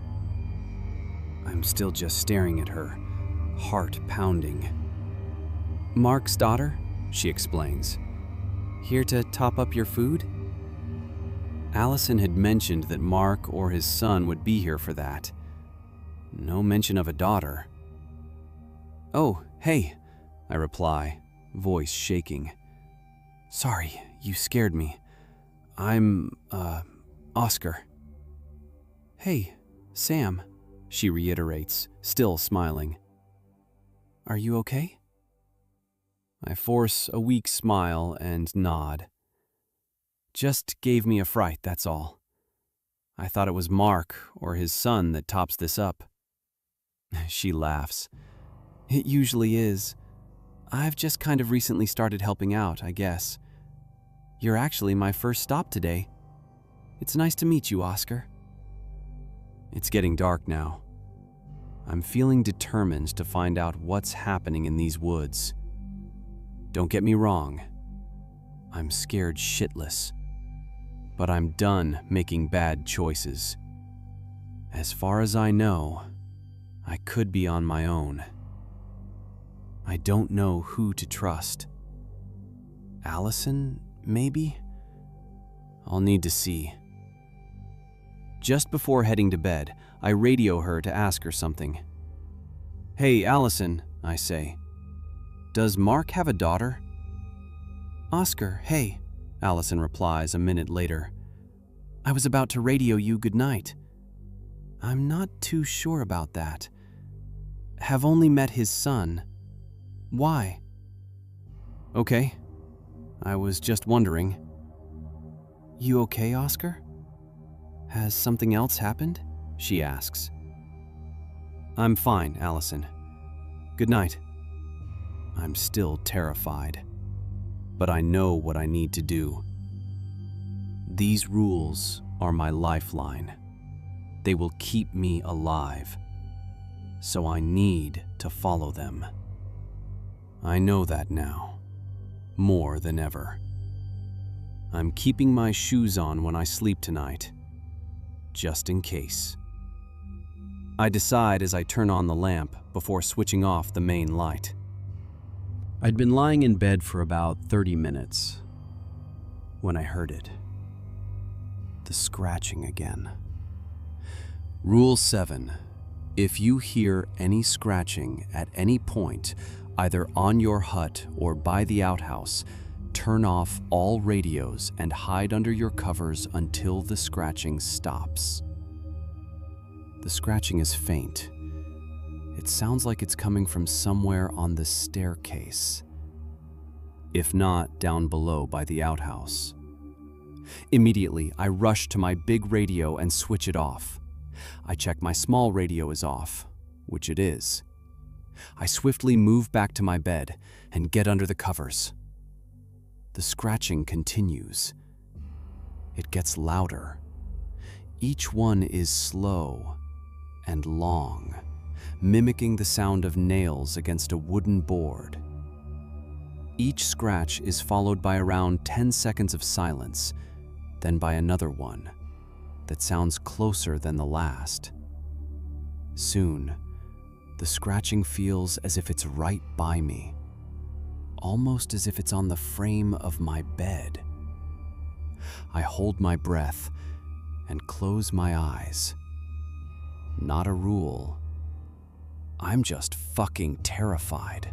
I'm still just staring at her, heart pounding. Mark's daughter, she explains. Here to top up your food? Allison had mentioned that Mark or his son would be here for that. No mention of a daughter. Oh, hey, I reply, voice shaking. Sorry, you scared me. I'm, Oscar. Hey, Sam, she reiterates, still smiling. Are you okay? I force a weak smile and nod. Just gave me a fright, that's all. I thought it was Mark or his son that tops this up. She laughs. It usually is. I've just kind of recently started helping out, I guess. You're actually my first stop today. It's nice to meet you, Oscar. It's getting dark now. I'm feeling determined to find out what's happening in these woods. Don't get me wrong. I'm scared shitless. But I'm done making bad choices. As far as I know, I could be on my own. I don't know who to trust. Allison, maybe? I'll need to see. Just before heading to bed, I radio her to ask her something. Hey, Allison, I say. Does Mark have a daughter? Oscar, hey, Allison replies a minute later. I was about to radio you goodnight. I'm not too sure about that. Have only met his son. Why? Okay. I was just wondering. You okay, Oscar? Has something else happened? She asks. I'm fine, Allison. Good night. I'm still terrified, but I know what I need to do. These rules are my lifeline. They will keep me alive, so I need to follow them. I know that now, more than ever. I'm keeping my shoes on when I sleep tonight, just in case. I decide as I turn on the lamp before switching off the main light. I'd been lying in bed for about 30 minutes when I heard it. The scratching again. Rule 7. If you hear any scratching at any point, either on your hut or by the outhouse, turn off all radios and hide under your covers until the scratching stops. The scratching is faint. It sounds like it's coming from somewhere on the staircase, if not down below by the outhouse. Immediately, I rush to my big radio and switch it off. I check my small radio is off, which it is. I swiftly move back to my bed and get under the covers. The scratching continues. It gets louder. Each one is slow and long, mimicking the sound of nails against a wooden board. Each scratch is followed by around 10 seconds of silence, then by another one that sounds closer than the last. Soon, the scratching feels as if it's right by me, almost as if it's on the frame of my bed. I hold my breath and close my eyes. Not a rule. I'm just fucking terrified.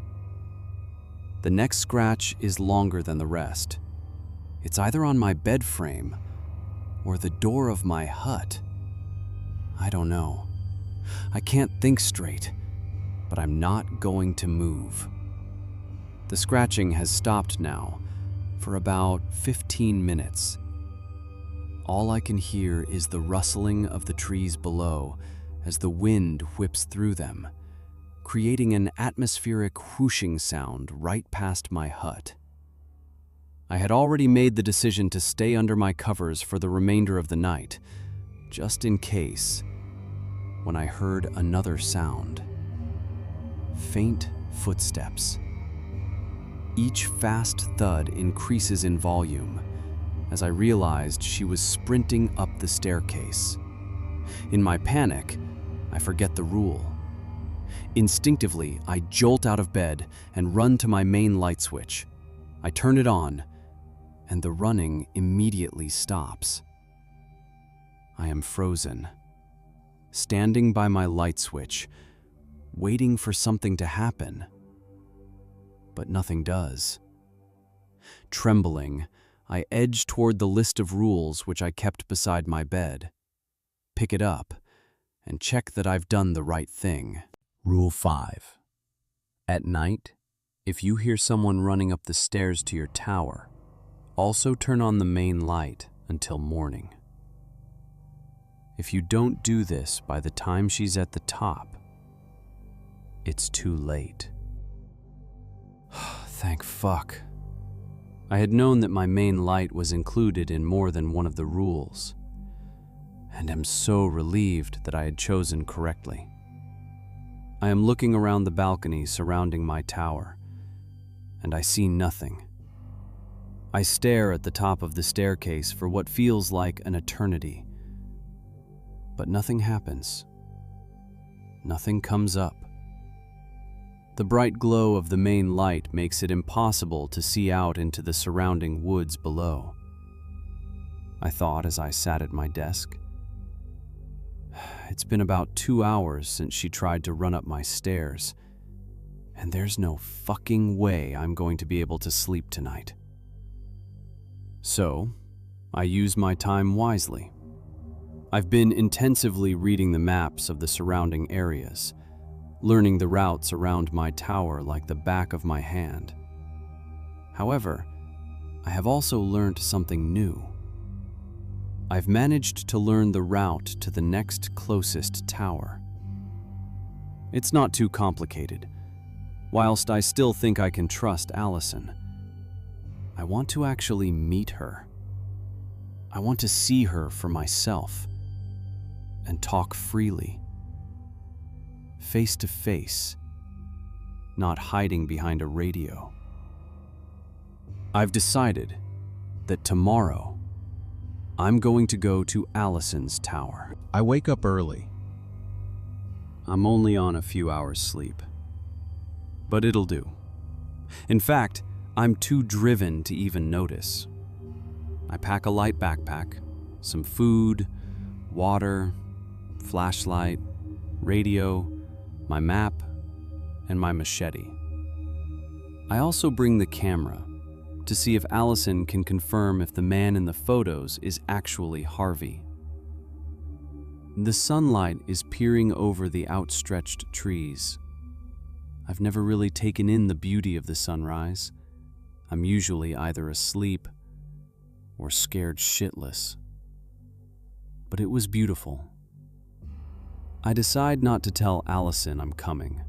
The next scratch is longer than the rest. It's either on my bed frame or the door of my hut. I don't know. I can't think straight, but I'm not going to move. The scratching has stopped now for about 15 minutes. All I can hear is the rustling of the trees below as the wind whips through them, creating an atmospheric whooshing sound right past my hut. I had already made the decision to stay under my covers for the remainder of the night, just in case, when I heard another sound. Faint footsteps. Each fast thud increases in volume as I realized she was sprinting up the staircase. In my panic, I forget the rule. Instinctively, I jolt out of bed and run to my main light switch. I turn it on, and the running immediately stops. I am frozen, standing by my light switch, waiting for something to happen. But nothing does. Trembling, I edge toward the list of rules which I kept beside my bed, pick it up, and check that I've done the right thing. Rule 5. At night, if you hear someone running up the stairs to your tower, also turn on the main light until morning. If you don't do this by the time she's at the top, it's too late. Thank fuck. I had known that my main light was included in more than one of the rules, and am so relieved that I had chosen correctly. I am looking around the balcony surrounding my tower, and I see nothing. I stare at the top of the staircase for what feels like an eternity, but nothing happens. Nothing comes up. The bright glow of the main light makes it impossible to see out into the surrounding woods below. I thought as I sat at my desk. It's been about 2 hours since she tried to run up my stairs, and there's no fucking way I'm going to be able to sleep tonight. So, I use my time wisely. I've been intensively reading the maps of the surrounding areas, learning the routes around my tower like the back of my hand. However, I have also learned something new. I've managed to learn the route to the next closest tower. It's not too complicated. Whilst I still think I can trust Allison, I want to actually meet her. I want to see her for myself and talk freely, face to face, not hiding behind a radio. I've decided that tomorrow I'm going to go to Allison's tower.
I wake up early.
I'm only on a few hours sleep, but it'll do. In fact, I'm too driven to even notice. I pack a light backpack, some food, water, flashlight, radio, my map, and my machete. I also bring the camera to see if Allison can confirm if the man in the photos is actually Harvey. The sunlight is peering over the outstretched trees. I've never really taken in the beauty of the sunrise. I'm usually either asleep or scared shitless. But it was beautiful. I decide not to tell Allison I'm coming.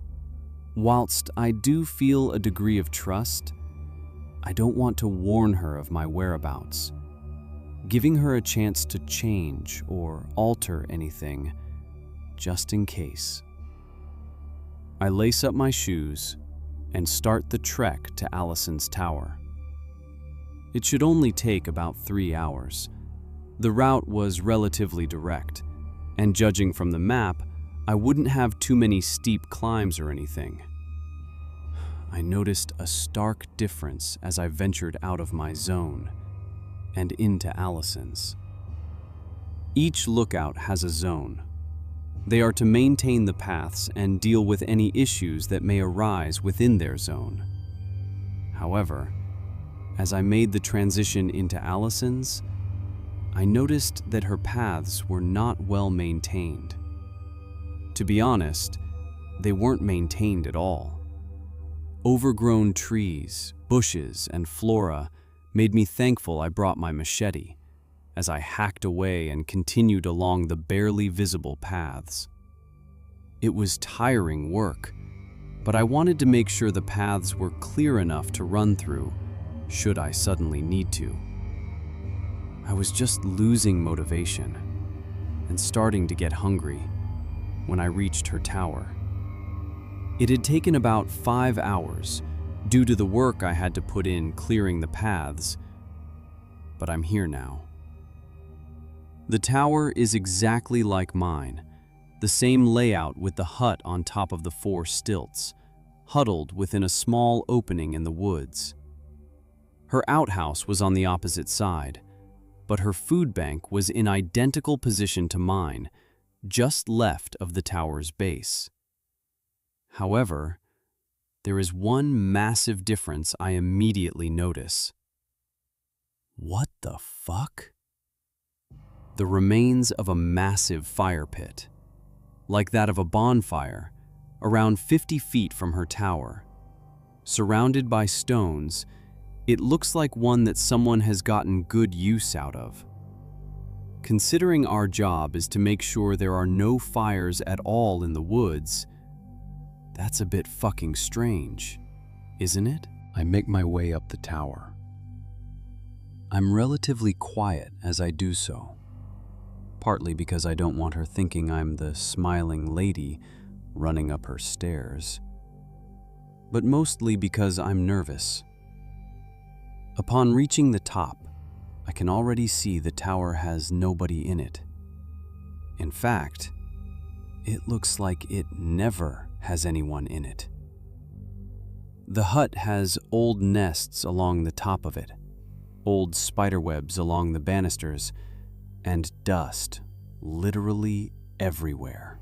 Whilst I do feel a degree of trust, I don't want to warn her of my whereabouts, giving her a chance to change or alter anything, just in case. I lace up my shoes and start the trek to Allison's tower. It should only take about 3 hours. The route was relatively direct, and judging from the map, I wouldn't have too many steep climbs or anything. I noticed a stark difference as I ventured out of my zone and into Allison's. Each lookout has a zone. They are to maintain the paths and deal with any issues that may arise within their zone. However, as I made the transition into Allison's, I noticed that her paths were not well maintained. To be honest, they weren't maintained at all. Overgrown trees, bushes, and flora made me thankful I brought my machete as I hacked away and continued along the barely visible paths. It was tiring work, but I wanted to make sure the paths were clear enough to run through should I suddenly need to. I was just losing motivation and starting to get hungry when I reached her tower. It had taken about 5 hours due to the work I had to put in clearing the paths, but I'm here now. The tower is exactly like mine, the same layout with the hut on top of the 4 stilts, huddled within a small opening in the woods. Her outhouse was on the opposite side, but her food bank was in identical position to mine, just left of the tower's base. However, there is one massive difference I immediately notice. What the fuck? The remains of a massive fire pit, like that of a bonfire, around 50 feet from her tower. Surrounded by stones, it looks like one that someone has gotten good use out of. Considering our job is to make sure there are no fires at all in the woods, that's a bit fucking strange, isn't it? I make my way up the tower. I'm relatively quiet as I do so, partly because I don't want her thinking I'm the smiling lady running up her stairs, but mostly because I'm nervous. Upon reaching the top, I can already see the tower has nobody in it. In fact, it looks like it never has anyone in it. The hut has old nests along the top of it, old spiderwebs along the banisters, and dust literally everywhere.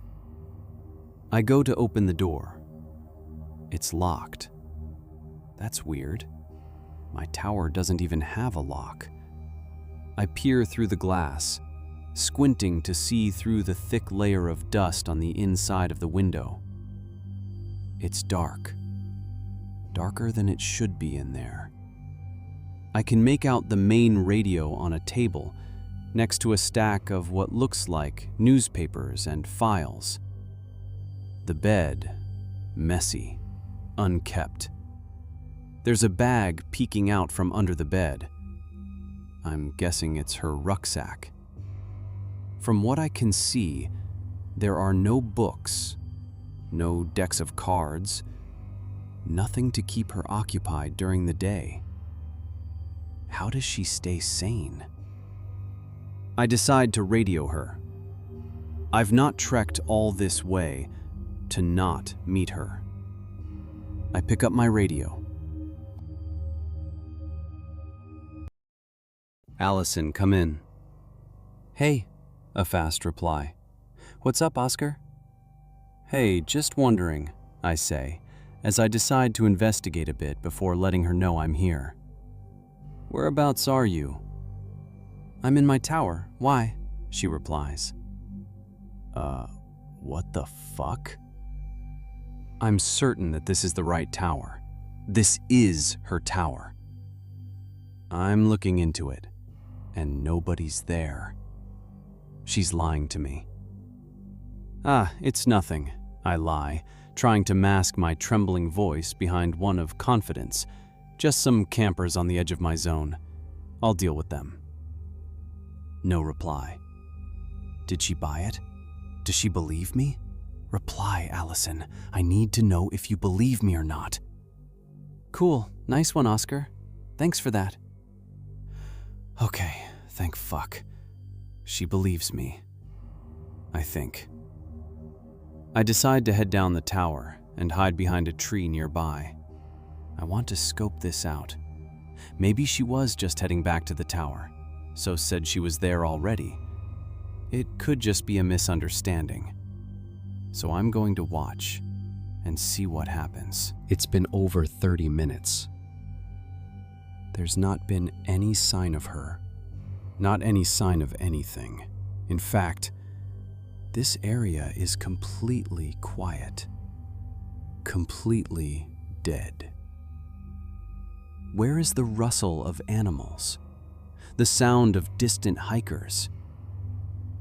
I go to open the door. It's locked. That's weird. My tower doesn't even have a lock. I peer through the glass, squinting to see through the thick layer of dust on the inside of the window. It's dark. Darker than it should be in there. I can make out the main radio on a table next to a stack of what looks like newspapers and files. The bed, messy, unkept. There's a bag peeking out from under the bed. I'm guessing it's her rucksack. From what I can see, there are no books, no decks of cards, nothing to keep her occupied during the day. How does she stay sane? I decide to radio her. I've not trekked all this way to not meet her. I pick up my radio, "Allison, come in." "Hey," a fast reply. "What's up, Oscar?" "Hey, just wondering," I say, as I decide to investigate a bit before letting her know I'm here. "Whereabouts are you?" "I'm in my tower. Why?" she replies. What the fuck?" I'm certain that this is the right tower. This is her tower. I'm looking into it, and nobody's there. She's lying to me. It's nothing, I lie, trying to mask my trembling voice behind one of confidence. Just some campers on the edge of my zone. I'll deal with them. No reply. Did she buy it? Does she believe me? Reply, Allison. I need to know if you believe me or not. Cool. Nice one, Oscar. Thanks for that. Okay, thank fuck. She believes me. I think. I decide to head down the tower and hide behind a tree nearby. I want to scope this out. Maybe she was just heading back to the tower, so said she was there already. It could just be a misunderstanding. So I'm going to watch and see what happens. It's been over 30 minutes. There's not been any sign of her. Not any sign of anything. In fact, this area is completely quiet. Completely dead. Where is the rustle of animals? The sound of distant hikers?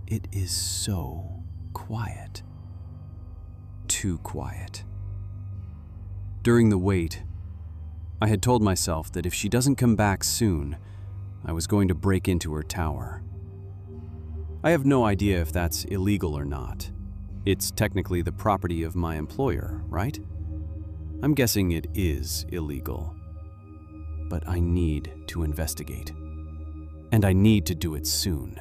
It is so quiet. Too quiet. During the wait, I had told myself that if she doesn't come back soon, I was going to break into her tower. I have no idea if that's illegal or not. It's technically the property of my employer, right? I'm guessing it is illegal. But I need to investigate. And I need to do it soon.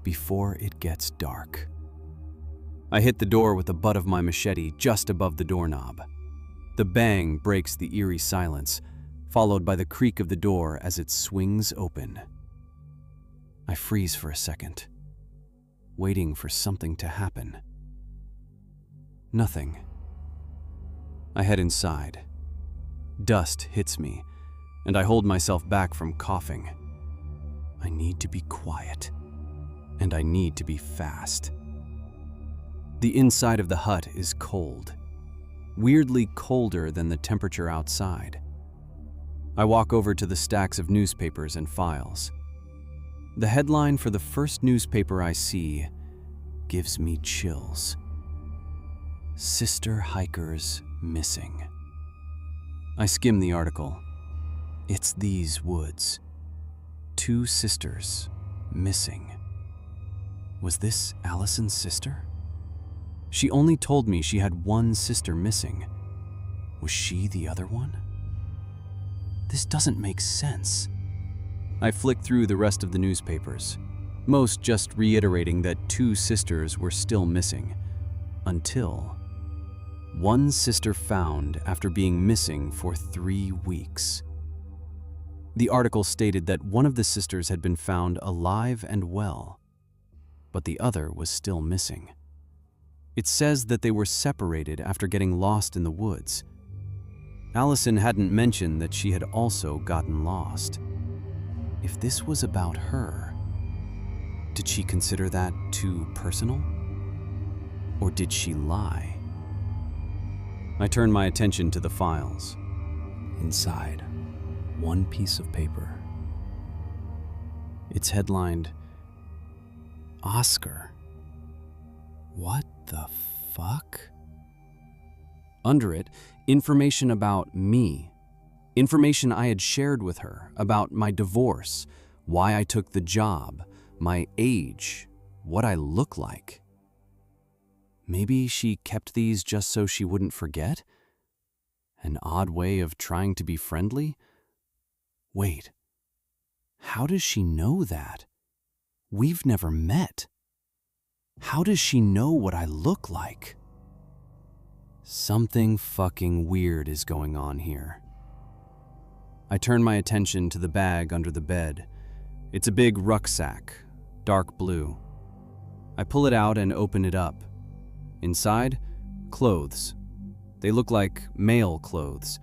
Before it gets dark. I hit the door with the butt of my machete just above the doorknob. The bang breaks the eerie silence, followed by the creak of the door as it swings open. I freeze for a second, waiting for something to happen. Nothing. I head inside. Dust hits me, and I hold myself back from coughing. I need to be quiet. And I need to be fast. The inside of the hut is cold, weirdly colder than the temperature outside. I walk over to the stacks of newspapers and files. The headline for the first newspaper I see gives me chills. Sister hikers missing. I skim the article. It's these woods. 2 sisters missing. Was this Allison's sister? She only told me she had one sister missing. Was she the other one? This doesn't make sense. I flick through the rest of the newspapers, most just reiterating that 2 sisters were still missing, until one sister found after being missing for 3 weeks. The article stated that one of the sisters had been found alive and well, but the other was still missing. It says that they were separated after getting lost in the woods. Allison hadn't mentioned that she had also gotten lost. If this was about her, did she consider that too personal? Or did she lie? I turn my attention to the files. Inside, one piece of paper. It's headlined, Oscar. What the fuck? Under it, information about me. Information I had shared with her about my divorce, why I took the job, my age, what I look like. Maybe she kept these just so she wouldn't forget? An odd way of trying to be friendly? Wait, how does she know that? We've never met. How does she know what I look like? Something fucking weird is going on here. I turn my attention to the bag under the bed It's a big rucksack, dark blue. I pull it out and open it up. Inside, clothes. They look like male clothes.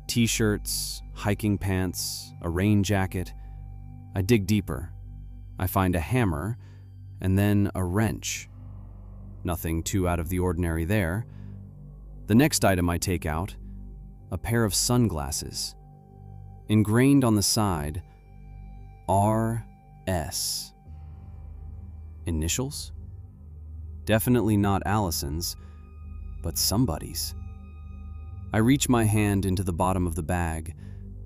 T-shirts, hiking pants, a rain jacket. I dig deeper. I find a hammer, and then a wrench. Nothing too out of the ordinary there. The next item I take out, a pair of sunglasses. Ingrained on the side, R.S. Initials? Definitely not Allison's, but somebody's. I reach my hand into the bottom of the bag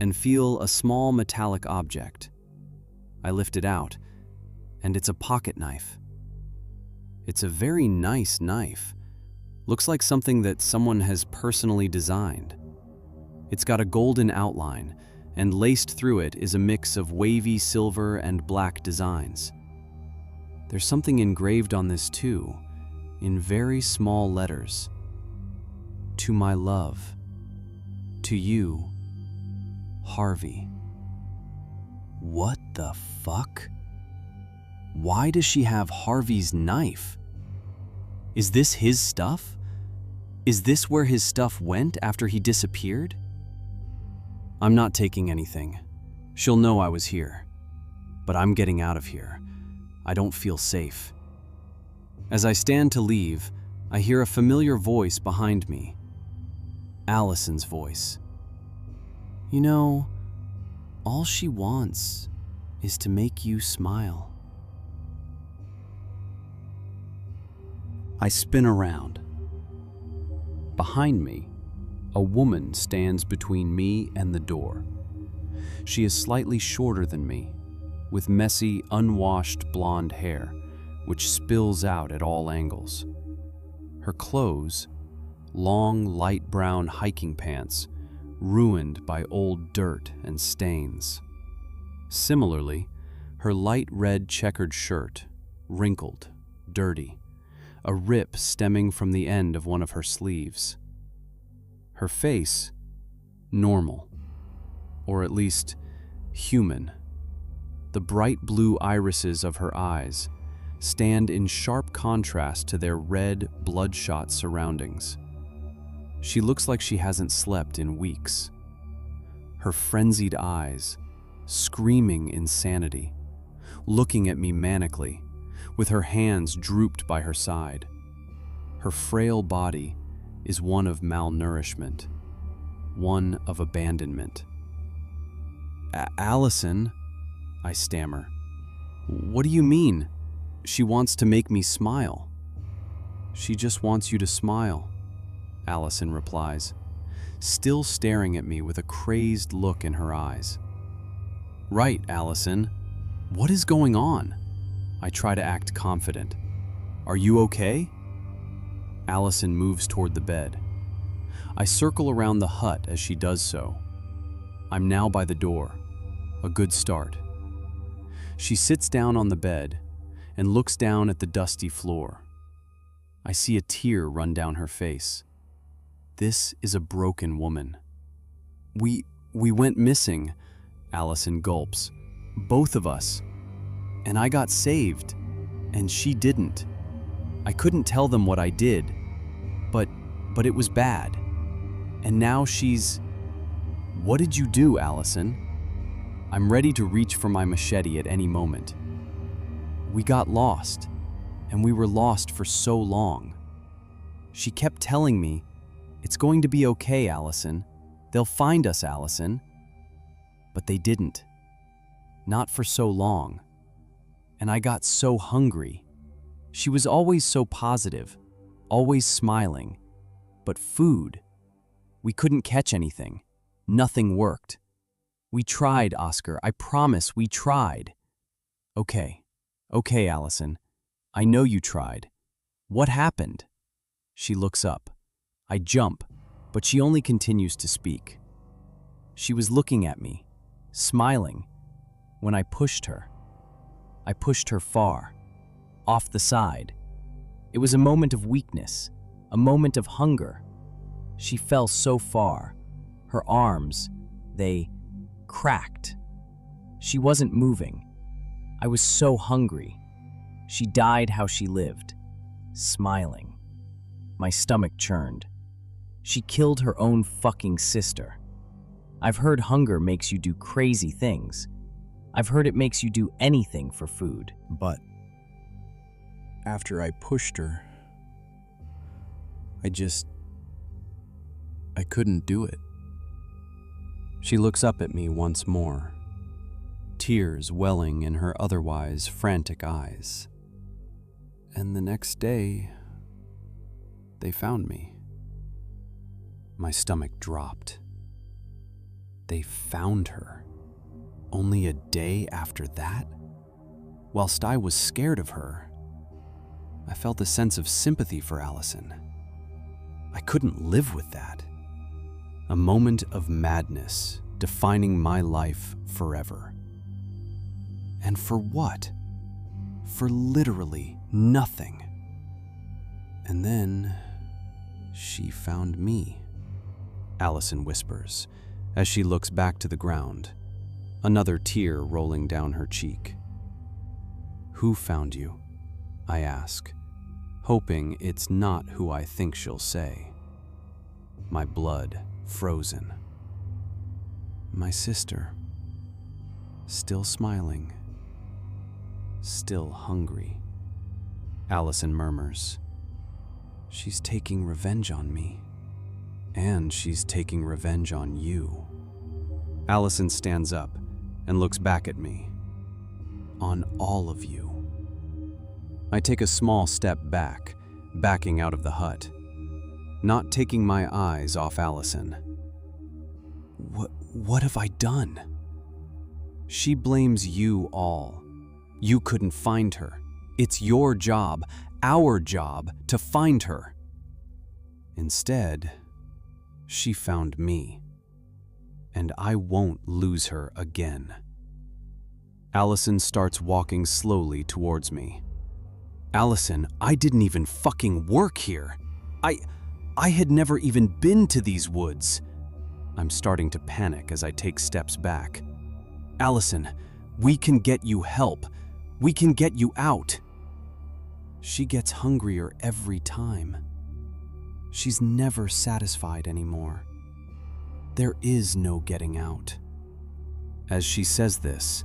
and feel a small metallic object. I lift it out, and it's a pocket knife. It's a very nice knife. Looks like something that someone has personally designed. It's got a golden outline, and laced through it is a mix of wavy silver and black designs. There's something engraved on this too, in very small letters. To my love. To you, Harvey. What the fuck? Why does she have Harvey's knife? Is this his stuff? Is this where his stuff went after he disappeared? I'm not taking anything. She'll know I was here. But I'm getting out of here. I don't feel safe. As I stand to leave, I hear a familiar voice behind me. Allison's voice. You know, all she wants is to make you smile. I spin around. Behind me, a woman stands between me and the door. She is slightly shorter than me, with messy, unwashed blonde hair, which spills out at all angles. Her clothes, long, light brown hiking pants, ruined by old dirt and stains. Similarly, her light red checkered shirt, wrinkled, dirty, a rip stemming from the end of one of her sleeves. Her face, normal, or at least human. The bright blue irises of her eyes stand in sharp contrast to their red, bloodshot surroundings. She looks like she hasn't slept in weeks. Her frenzied eyes, screaming insanity, looking at me manically, with her hands drooped by her side. Her frail body is one of malnourishment, one of abandonment. Allison, I stammer. What do you mean? She wants to make me smile. She just wants you to smile, Allison replies, still staring at me with a crazed look in her eyes. Right, Allison. What is going on? I try to act confident. Are you okay? Allison moves toward the bed. I circle around the hut as she does so. I'm now by the door. A good start. She sits down on the bed and looks down at the dusty floor. I see a tear run down her face. This is a broken woman. We went missing, Allison gulps. Both of us. And I got saved, and she didn't. I couldn't tell them what I did, but it was bad. And now she's... What did you do, Allison? I'm ready to reach for my machete at any moment. We got lost, and we were lost for so long. She kept telling me, it's going to be okay, Allison. They'll find us, Allison. But they didn't. Not for so long. And I got so hungry. She was always so positive, always smiling. But food, we couldn't catch anything. Nothing worked. We tried, Oscar. I promise we tried. Okay, Allison. I know you tried. What happened? She looks up. I jump, but she only continues to speak. She was looking at me, smiling, when I pushed her. I pushed her far, off the side. It was a moment of weakness, a moment of hunger. She fell so far. Her arms, they cracked. She wasn't moving.
I was so hungry. She died how she lived, smiling. My stomach churned. She killed her own fucking sister. I've heard hunger makes you do crazy things. I've heard it makes you do anything for food.
But after I pushed her, I couldn't do it. She looks up at me once more, tears welling in her otherwise frantic eyes. And the next day, they found me. My stomach dropped. They found her. Only a day after that? Whilst I was scared of her, I felt a sense of sympathy for Allison. I couldn't live with that. A moment of madness defining my life forever. And for what? For literally nothing. And then she found me, Allison whispers as she looks back to the ground, another tear rolling down her cheek. Who found you? I ask, hoping it's not who I think she'll say. My blood frozen. My sister, still smiling, still hungry. Allison murmurs. She's taking revenge on me. And she's taking revenge on you. Allison stands up and looks back at me. On all of you. I take a small step back, backing out of the hut, not taking my eyes off Allison. What have I done? She blames you all. You couldn't find her. It's your job, our job, to find her. Instead, she found me, and I won't lose her again. Allison starts walking slowly towards me. Allison, I didn't even fucking work here. I had never even been to these woods. I'm starting to panic as I take steps back. Allison, we can get you help. We can get you out. She gets hungrier every time. She's never satisfied anymore. There is no getting out. As she says this,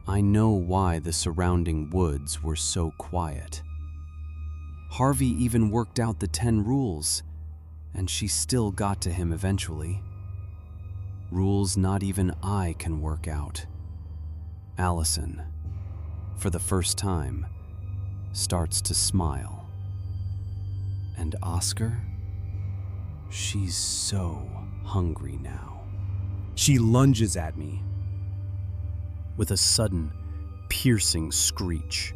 I know why the surrounding woods were so quiet. Harvey even worked out the 10 rules, and she still got to him eventually. Rules not even I can work out. Allison, for the first time, starts to smile. And Oscar? She's so hungry now. She lunges at me with a sudden, piercing screech,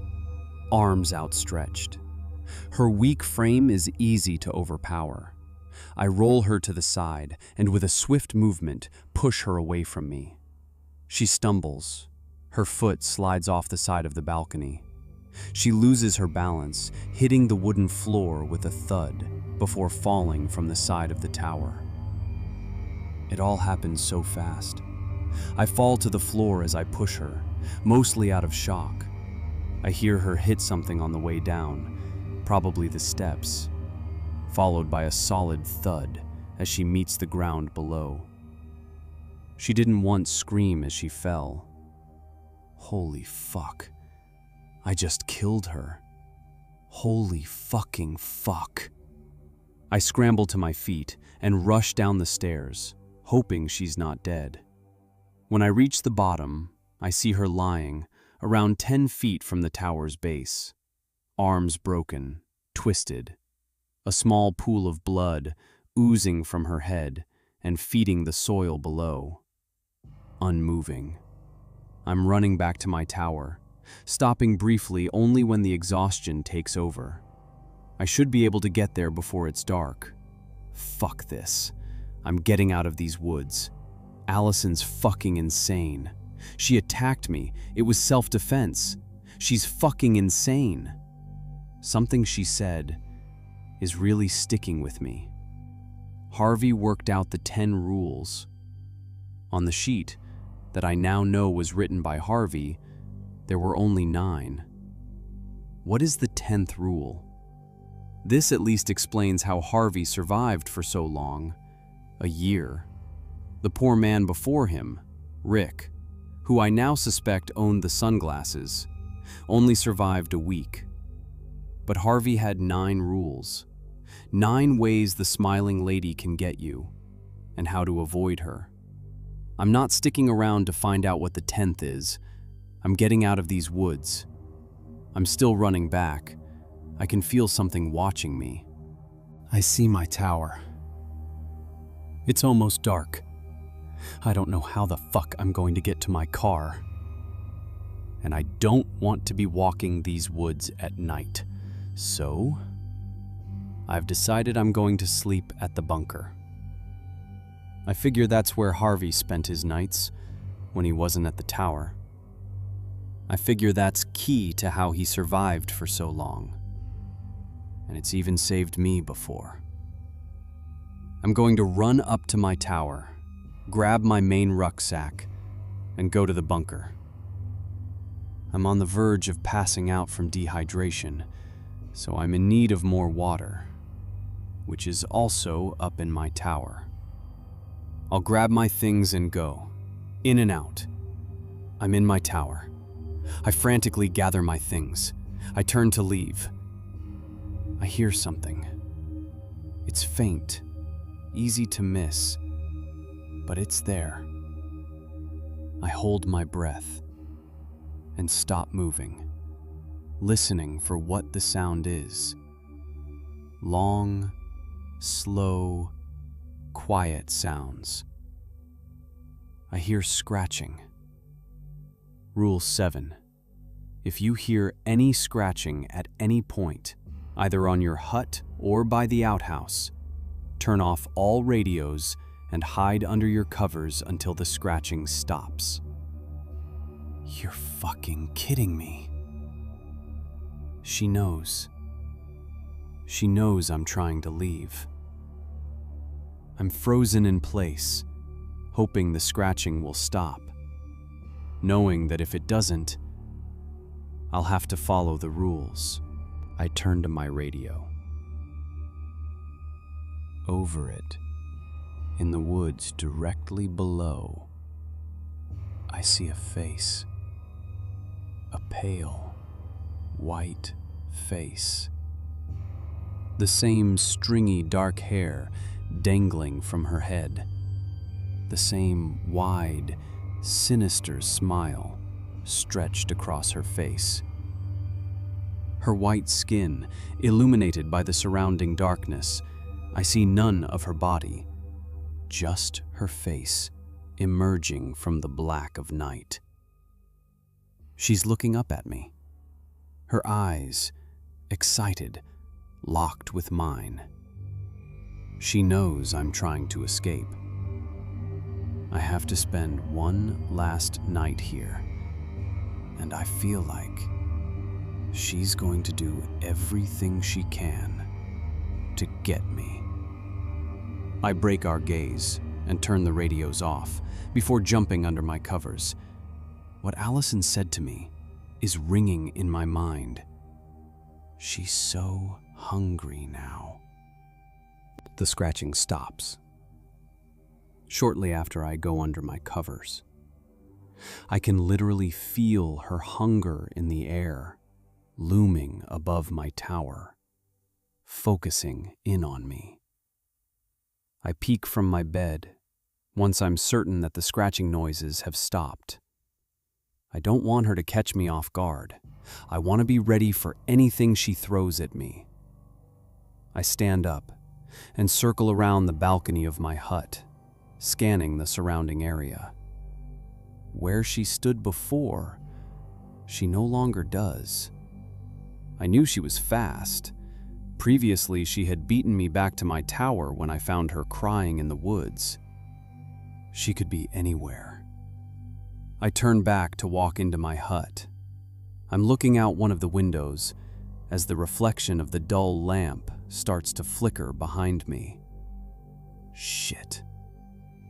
arms outstretched. Her weak frame is easy to overpower. I roll her to the side and with a swift movement, push her away from me. She stumbles. Her foot slides off the side of the balcony. She loses her balance, hitting the wooden floor with a thud before falling from the side of the tower. It all happens so fast. I fall to the floor as I push her, mostly out of shock. I hear her hit something on the way down, probably the steps, followed by a solid thud as she meets the ground below. She didn't once scream as she fell. Holy fuck. I just killed her. Holy fucking fuck. I scramble to my feet and rush down the stairs, hoping she's not dead. When I reach the bottom, I see her lying around 10 feet from the tower's base, arms broken, twisted, a small pool of blood oozing from her head and feeding the soil below. Unmoving. I'm running back to my tower, stopping briefly only when the exhaustion takes over. I should be able to get there before it's dark. Fuck this. I'm getting out of these woods. Allison's fucking insane. She attacked me. It was self-defense. She's fucking insane. Something she said is really sticking with me. Harvey worked out the 10 rules. On the sheet that I now know was written by Harvey, There were only 9. What is the 10th rule? This at least explains how Harvey survived for so long. A year. The poor man before him, Rick, who I now suspect owned the sunglasses, only survived a week. But Harvey had 9 rules. 9 ways the smiling lady can get you, and how to avoid her. I'm not sticking around to find out what the 10th is. I'm getting out of these woods. I'm still running back. I can feel something watching me. I see my tower. It's almost dark. I don't know how the fuck I'm going to get to my car. And I don't want to be walking these woods at night. So, I've decided I'm going to sleep at the bunker. I figure that's where Harvey spent his nights when he wasn't at the tower. I figure that's key to how he survived for so long. And it's even saved me before. I'm going to run up to my tower, grab my main rucksack, and go to the bunker. I'm on the verge of passing out from dehydration, so I'm in need of more water, which is also up in my tower. I'll grab my things and go, in and out. I'm in my tower. I frantically gather my things. I turn to leave. I hear something. It's faint, easy to miss, but it's there. I hold my breath and stop moving, listening for what the sound is. Long, slow, quiet sounds. I hear scratching. Rule 7. If you hear any scratching at any point, either on your hut or by the outhouse, turn off all radios and hide under your covers until the scratching stops. You're fucking kidding me. She knows. She knows I'm trying to leave. I'm frozen in place, hoping the scratching will stop, knowing that if it doesn't, I'll have to follow the rules. I turn to my radio. Over it, in the woods directly below, I see a face. A pale, white face. The same stringy dark hair dangling from her head. The same wide, sinister smile stretched across her face. Her white skin, illuminated by the surrounding darkness, I see none of her body, just her face emerging from the black of night. She's looking up at me, her eyes, excited, locked with mine. She knows I'm trying to escape. I have to spend one last night here, and I feel like she's going to do everything she can to get me. I break our gaze and turn the radios off before jumping under my covers. What Allison said to me is ringing in my mind. She's so hungry now. The scratching stops. Shortly after I go under my covers, I can literally feel her hunger in the air, looming above my tower, focusing in on me. I peek from my bed once I'm certain that the scratching noises have stopped. I don't want her to catch me off guard. I want to be ready for anything she throws at me. I stand up and circle around the balcony of my hut, scanning the surrounding area. Where she stood before, she no longer does. I knew she was fast. Previously, she had beaten me back to my tower when I found her crying in the woods. She could be anywhere. I turn back to walk into my hut. I'm looking out one of the windows as the reflection of the dull lamp starts to flicker behind me. Shit.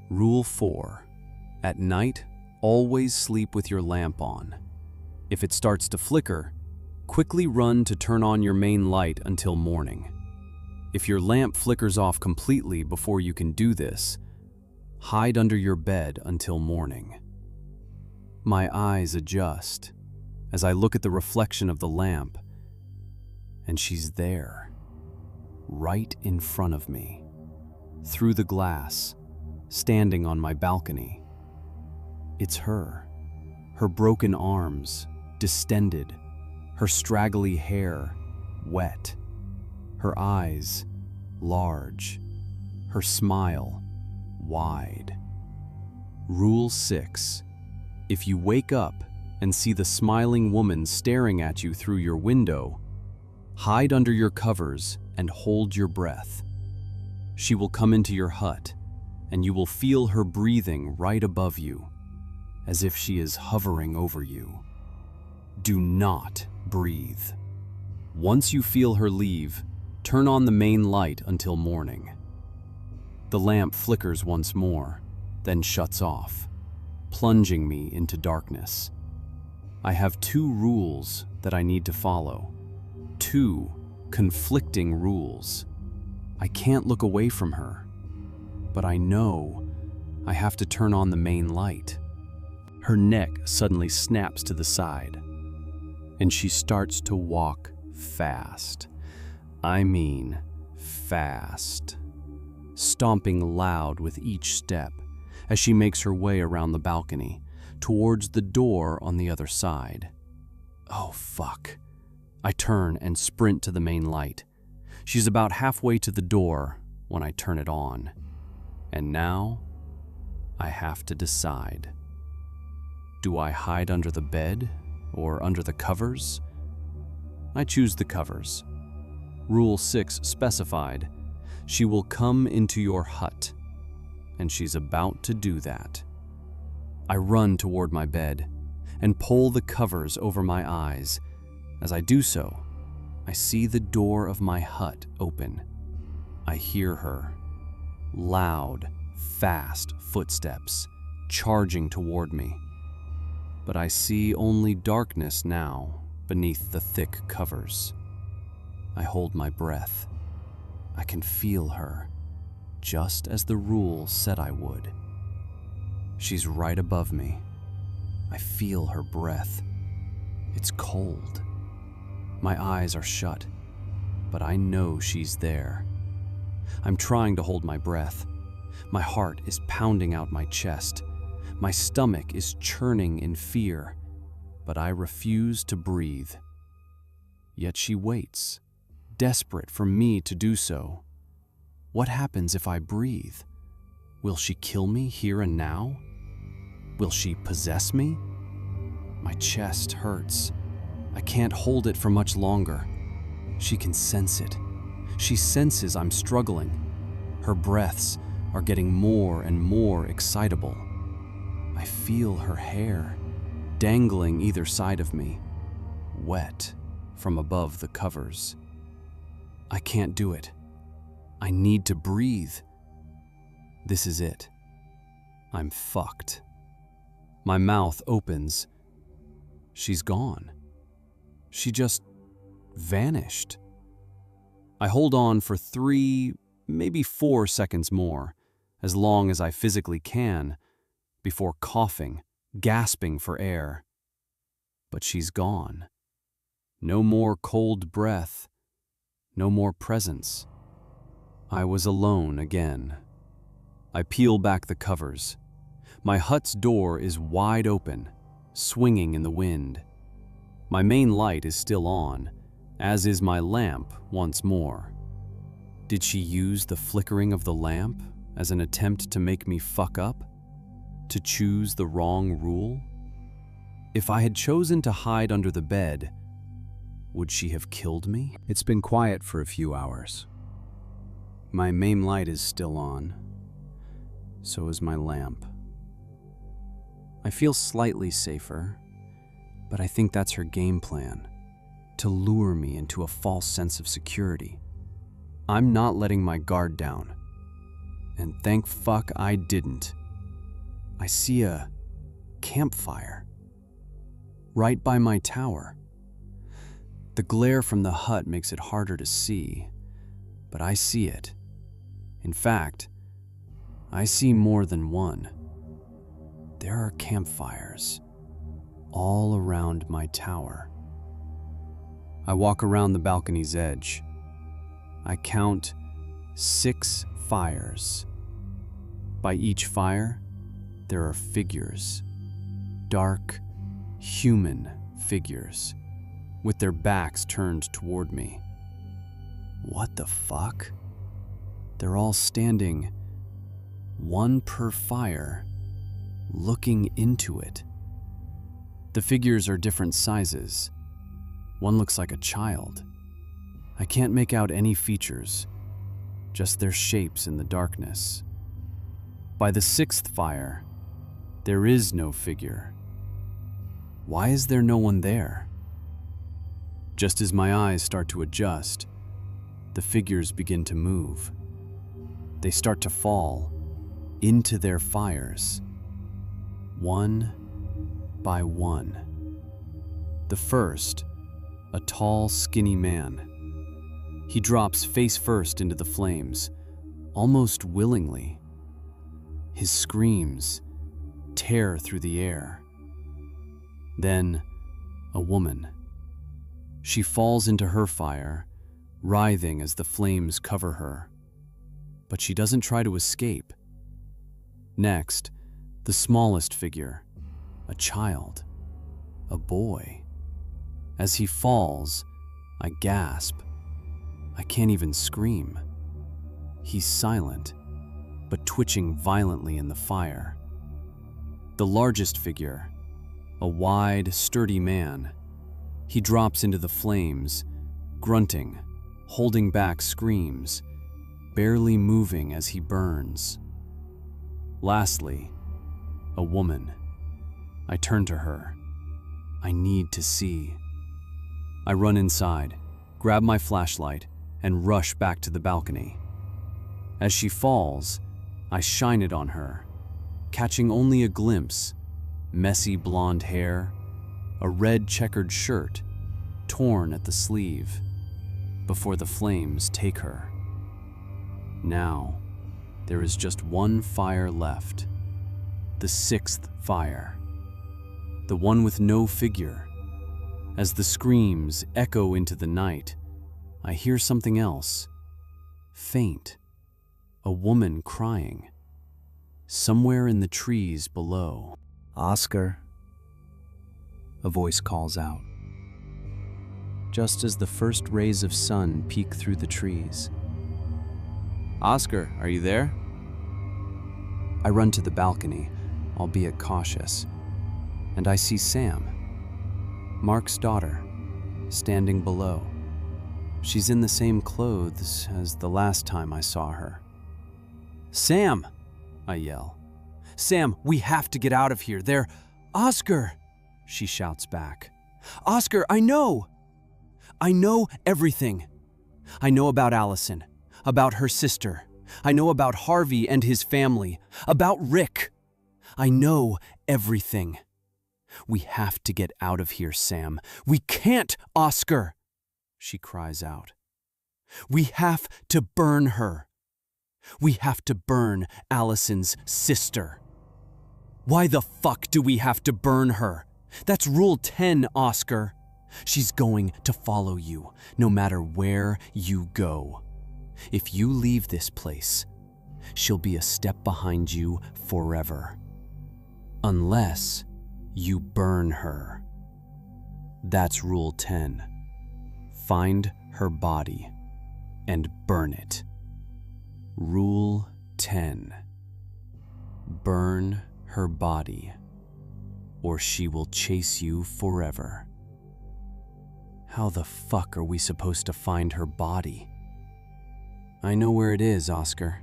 Rule 4. At night, always sleep with your lamp on. If it starts to flicker, quickly run to turn on your main light until morning. If your lamp flickers off completely before you can do this, hide under your bed until morning. My eyes adjust as I look at the reflection of the lamp, and she's there, right in front of me, through the glass, standing on my balcony. It's her broken arms distended, her straggly hair wet, her eyes large, her smile wide. Rule 6. If you wake up and see the smiling woman staring at you through your window, hide under your covers and hold your breath. She will come into your hut, and you will feel her breathing right above you, as if she is hovering over you. Do not breathe. Once you feel her leave, turn on the main light until morning. The lamp flickers once more, then shuts off, plunging me into darkness. I have 2 rules that I need to follow. 2 conflicting rules. I can't look away from her, but I know I have to turn on the main light. Her neck suddenly snaps to the side, and she starts to walk fast. I mean, fast. Stomping loud with each step as she makes her way around the balcony towards the door on the other side. Oh, fuck. I turn and sprint to the main light. She's about halfway to the door when I turn it on. And now, I have to decide. Do I hide under the bed or under the covers? I choose the covers. Rule 6 specified, she will come into your hut, and she's about to do that. I run toward my bed and pull the covers over my eyes. As I do so, I see the door of my hut open. I hear her. Loud, fast footsteps charging toward me. But I see only darkness now beneath the thick covers. I hold my breath. I can feel her, just as the rule said I would. She's right above me. I feel her breath. It's cold. My eyes are shut, but I know she's there. I'm trying to hold my breath. My heart is pounding out my chest. My stomach is churning in fear, but I refuse to breathe. Yet she waits, desperate for me to do so. What happens if I breathe? Will she kill me here and now? Will she possess me? My chest hurts. I can't hold it for much longer. She can sense it. She senses I'm struggling. Her breaths are getting more and more excitable. I feel her hair dangling either side of me, wet from above the covers. I can't do it. I need to breathe. This is it. I'm fucked. My mouth opens. She's gone. She just vanished. I hold on for 3, maybe 4 seconds more, as long as I physically can, before coughing, gasping for air. But she's gone. No more cold breath. No more presence. I was alone again. I peel back the covers. My hut's door is wide open, swinging in the wind. My main light is still on, as is my lamp once more. Did she use the flickering of the lamp as an attempt to make me fuck up? To choose the wrong rule? If I had chosen to hide under the bed, would she have killed me? It's been quiet for a few hours. My main light is still on. So is my lamp. I feel slightly safer, but I think that's her game plan, to lure me into a false sense of security. I'm not letting my guard down, and thank fuck I didn't. I see a campfire. right by my tower. The glare from the hut makes it harder to see, but I see it. In fact, I see more than one. There are campfires all around my tower. I walk around the balcony's edge. I count 6 fires. By each fire, there are figures. Dark, human figures, with their backs turned toward me. What the fuck? They're all standing, one per fire, looking into it. The figures are different sizes. One looks like a child. I can't make out any features, just their shapes in the darkness. By the 6th fire, there is no figure. Why is there no one there? Just as my eyes start to adjust, the figures begin to move. They start to fall into their fires, one by one. The first, a tall, skinny man. He drops face first into the flames, almost willingly. His screams tear through the air. Then, a woman. She falls into her fire, writhing as the flames cover her. But she doesn't try to escape. Next, the smallest figure, a child, a boy. As he falls, I gasp. I can't even scream. He's silent, but twitching violently in the fire. The largest figure, a wide, sturdy man. He drops into the flames, grunting, holding back screams, barely moving as he burns. Lastly, a woman. I turn to her. I need to see. I run inside, grab my flashlight, and rush back to the balcony. As she falls, I shine it on her, catching only a glimpse: messy blonde hair, a red checkered shirt, torn at the sleeve, before the flames take her. Now, there is just one fire left, the 6th fire, the one with no figure. As the screams echo into the night, I hear something else, faint, a woman crying, somewhere in the trees below.
Oscar, a voice calls out. Just as the first rays of sun peek through the trees.
Oscar, are you there? I run to the balcony, albeit cautious, and I see Sam, Mark's daughter, standing below. She's in the same clothes as the last time I saw her. Sam! I yell. Sam, we have to get out of here. They're... Oscar! She shouts back. Oscar, I know! I know everything. I know about Allison, about her sister. I know about Harvey and his family, about Rick. I know everything. We have to get out of here, Sam. We can't, Oscar! She cries out. We have to burn her. We have to burn Allison's sister. Why the fuck do we have to burn her? That's Rule 10, Oscar. She's going to follow you, no matter where you go. If you leave this place, she'll be a step behind you forever. Unless you burn her. That's Rule 10. Find her body and burn it. Rule 10. Burn her body, or she will chase you forever. How the fuck are we supposed to find her body? I know where it is, Oscar.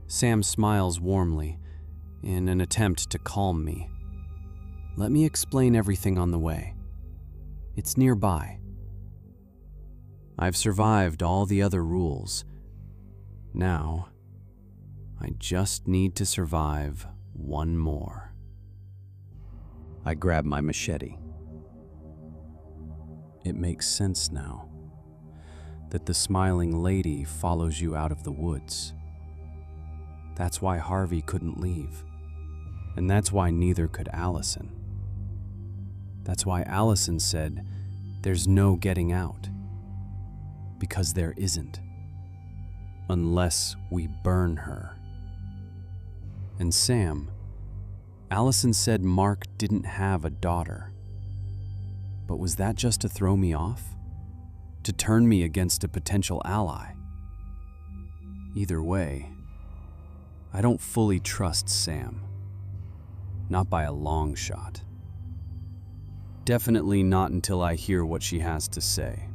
Sam smiles warmly in an attempt to calm me. Let me explain everything on the way. It's nearby. I've survived all the other rules. Now, I just need to survive one more. I grab my machete. It makes sense now that the smiling lady follows you out of the woods. That's why Harvey couldn't leave. And that's why neither could Allison. That's why Allison said, "There's no getting out." Because there isn't. Unless we burn her. And Sam, Allison said Mark didn't have a daughter. But was that just to throw me off? To turn me against a potential ally? Either way, I don't fully trust Sam. Not by a long shot. Definitely not until I hear what she has to say.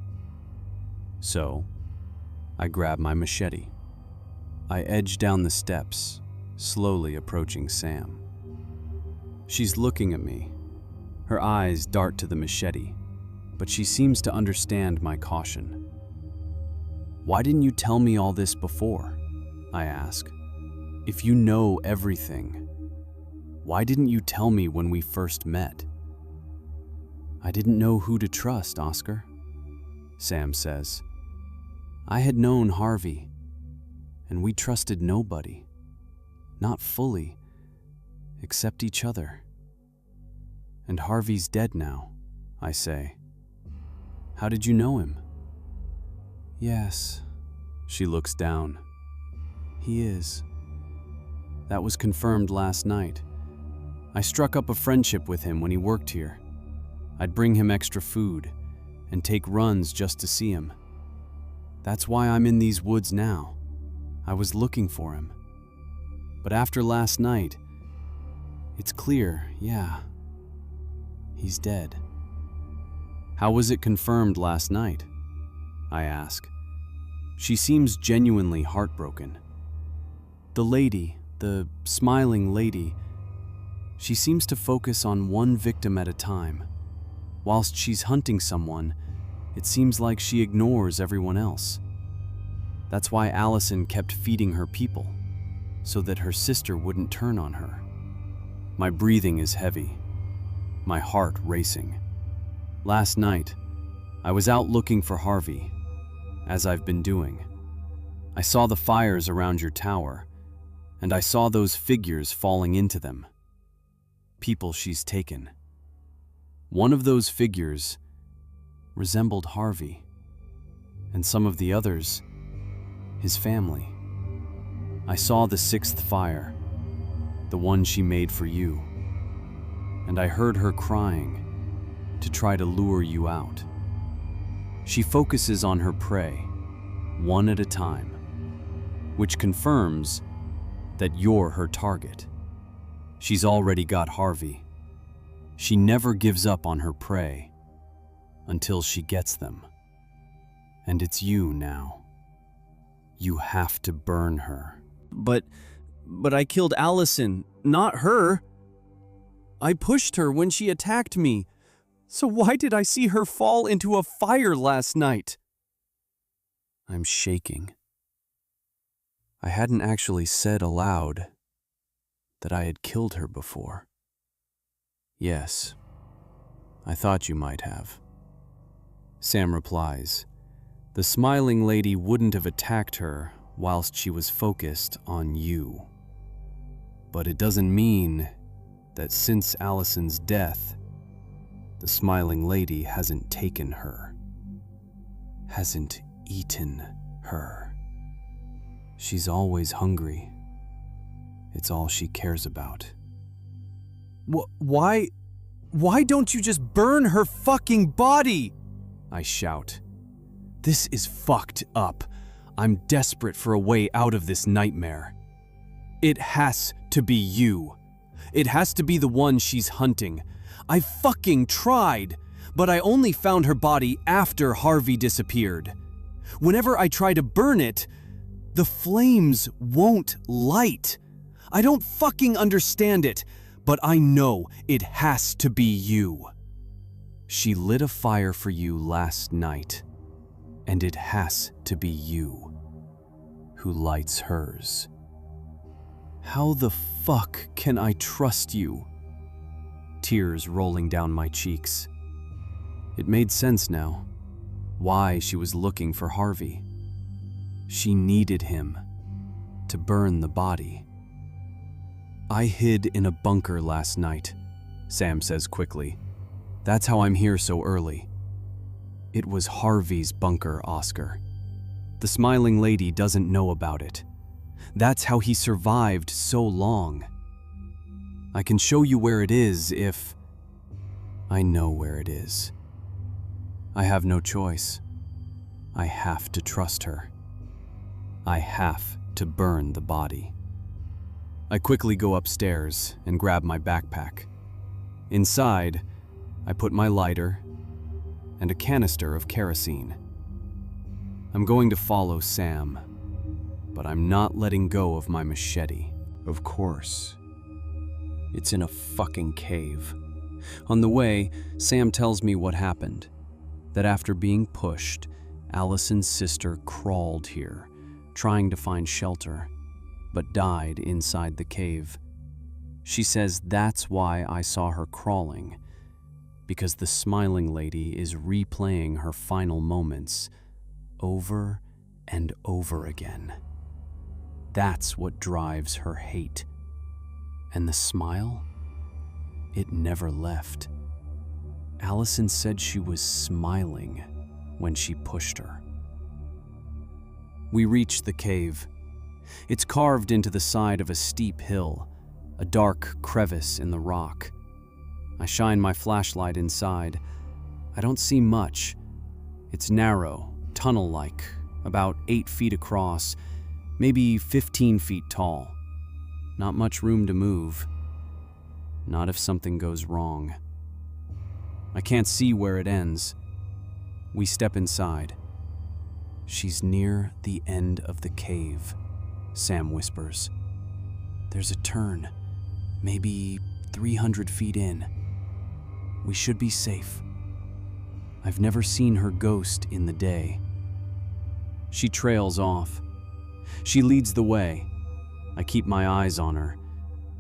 So, I grab my machete. I edge down the steps, slowly approaching Sam. She's looking at me. Her eyes dart to the machete, but she seems to understand my caution. "Why didn't you tell me all this before?" I ask. "If you know everything, why didn't you tell me when we first met?" "I didn't know who to trust, Oscar," Sam says. "I had known Harvey, and we trusted nobody. Not fully, except each other. And Harvey's dead now," I say. "How did you know him?" "Yes," she looks down. "He is. That was confirmed last night. I struck up a friendship with him when he worked here. I'd bring him extra food and take runs just to see him. That's why I'm in these woods now. I was looking for him. But after last night, it's clear, yeah, he's dead." "How was it confirmed last night?" I ask. She seems genuinely heartbroken. The lady, the smiling lady, she seems to focus on one victim at a time. Whilst she's hunting someone, it seems like she ignores everyone else. That's why Allison kept feeding her people, so that her sister wouldn't turn on her. My breathing is heavy, my heart racing. Last night, I was out looking for Harvey, as I've been doing. I saw the fires around your tower, and I saw those figures falling into them. People she's taken. One of those figures resembled Harvey, and some of the others, his family. I saw the sixth fire, the one she made for you, and I heard her crying to try to lure you out. She focuses on her prey, one at a time, which confirms that you're her target. She's already got Harvey. She never gives up on her prey until she gets them. And it's you now. You have to burn her. But I killed Allison, not her. I pushed her when she attacked me. So why did I see her fall into a fire last night? I'm shaking. I hadn't actually said aloud that I had killed her before. Yes, I thought you might have. Sam replies, the smiling lady wouldn't have attacked her whilst she was focused on you. But it doesn't mean that since Allison's death, the smiling lady hasn't taken her, hasn't eaten her. She's always hungry. It's all she cares about. Why don't you just burn her fucking body? I shout. This is fucked up. I'm desperate for a way out of this nightmare. It has to be you. It has to be the one she's hunting. I fucking tried, but I only found her body after Harvey disappeared. Whenever I try to burn it, the flames won't light. I don't fucking understand it, but I know it has to be you. She lit a fire for you last night, and it has to be you who lights hers. How the fuck can I trust you? Tears rolling down my cheeks. It made sense now. Why she was looking for Harvey. She needed him to burn the body. I hid in a bunker last night, Sam says quickly. That's how I'm here so early. It was Harvey's bunker, Oscar. The smiling lady doesn't know about it. That's how he survived so long. I can show you where it is if... I know where it is. I have no choice. I have to trust her. I have to burn the body. I quickly go upstairs and grab my backpack. Inside, I put my lighter and a canister of kerosene. I'm going to follow Sam, but I'm not letting go of my machete.
Of course.
It's in a fucking cave. On the way, Sam tells me what happened. That after being pushed, Allison's sister crawled here, trying to find shelter, but died inside the cave. She says that's why I saw her crawling, because the smiling lady is replaying her final moments over and over again. That's what drives her hate. And the smile? It never left. Allison said she was smiling when she pushed her. We reached the cave. It's carved into the side of a steep hill, a dark crevice in the rock. I shine my flashlight inside. I don't see much. It's narrow, tunnel-like, about 8 feet across, maybe 15 feet tall. Not much room to move. Not if something goes wrong. I can't see where it ends. We step inside. She's near the end of the cave, Sam whispers. There's a turn, maybe 300 feet in. We should be safe. I've never seen her ghost in the day. She trails off. She leads the way. I keep my eyes on her,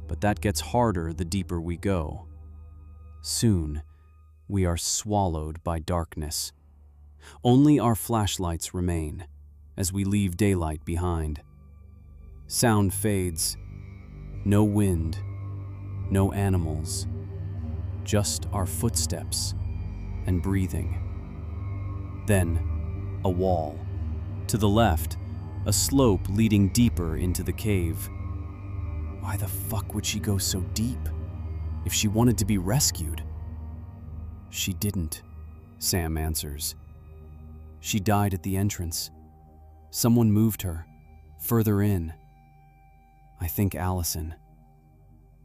but that gets harder the deeper we go. Soon, we are swallowed by darkness. Only our flashlights remain as we leave daylight behind. Sound fades. No wind, no animals, just our footsteps and breathing. Then, a wall. To the left, a slope leading deeper into the cave. Why the fuck would she go so deep? If she wanted to be rescued? She didn't, Sam answers. She died at the entrance. Someone moved her, further in. I think Allison.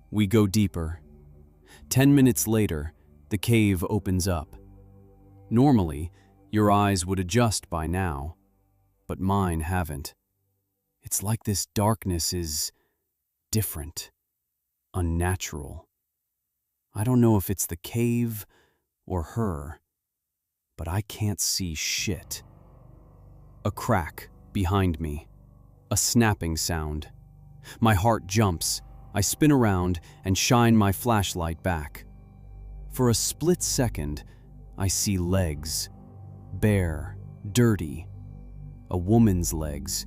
We go deeper. 10 minutes later, the cave opens up. Normally, your eyes would adjust by now, but mine haven't. It's like this darkness is different, unnatural. I don't know if it's the cave or her, but I can't see shit. A crack behind me, a snapping sound. My heart jumps. I spin around and shine my flashlight back. For a split second, I see legs, bare, dirty. A woman's legs,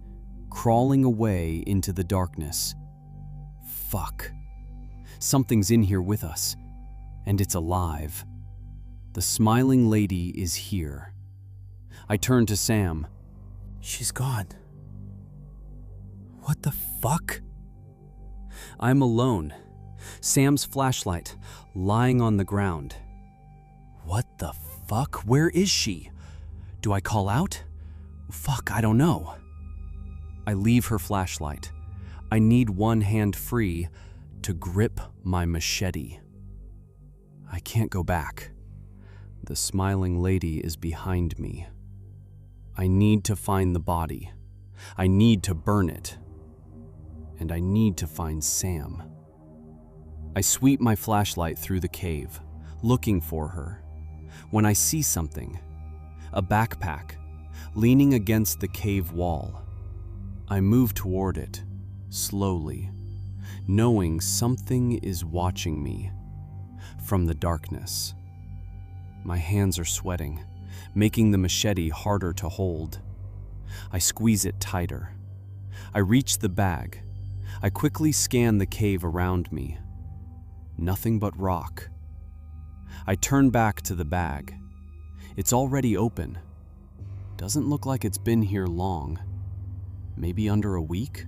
crawling away into the darkness. Fuck. Something's in here with us, and it's alive. The smiling lady is here. I turn to Sam.
She's gone. What the fuck?
I'm alone. Sam's flashlight, lying on the ground. What the fuck? Where is she? Do I call out? Fuck, I don't know. I leave her flashlight. I need one hand free to grip my machete. I can't go back. The smiling lady is behind me. I need to find the body. I need to burn it. And I need to find Sam. I sweep my flashlight through the cave, looking for her. When I see something, a backpack, leaning against the cave wall, I move toward it, slowly, knowing something is watching me from the darkness. My hands are sweating, making the machete harder to hold. I squeeze it tighter. I reach the bag. I quickly scan the cave around me. Nothing but rock. I turn back to the bag. It's already open. Doesn't look like it's been here long. Maybe under a week?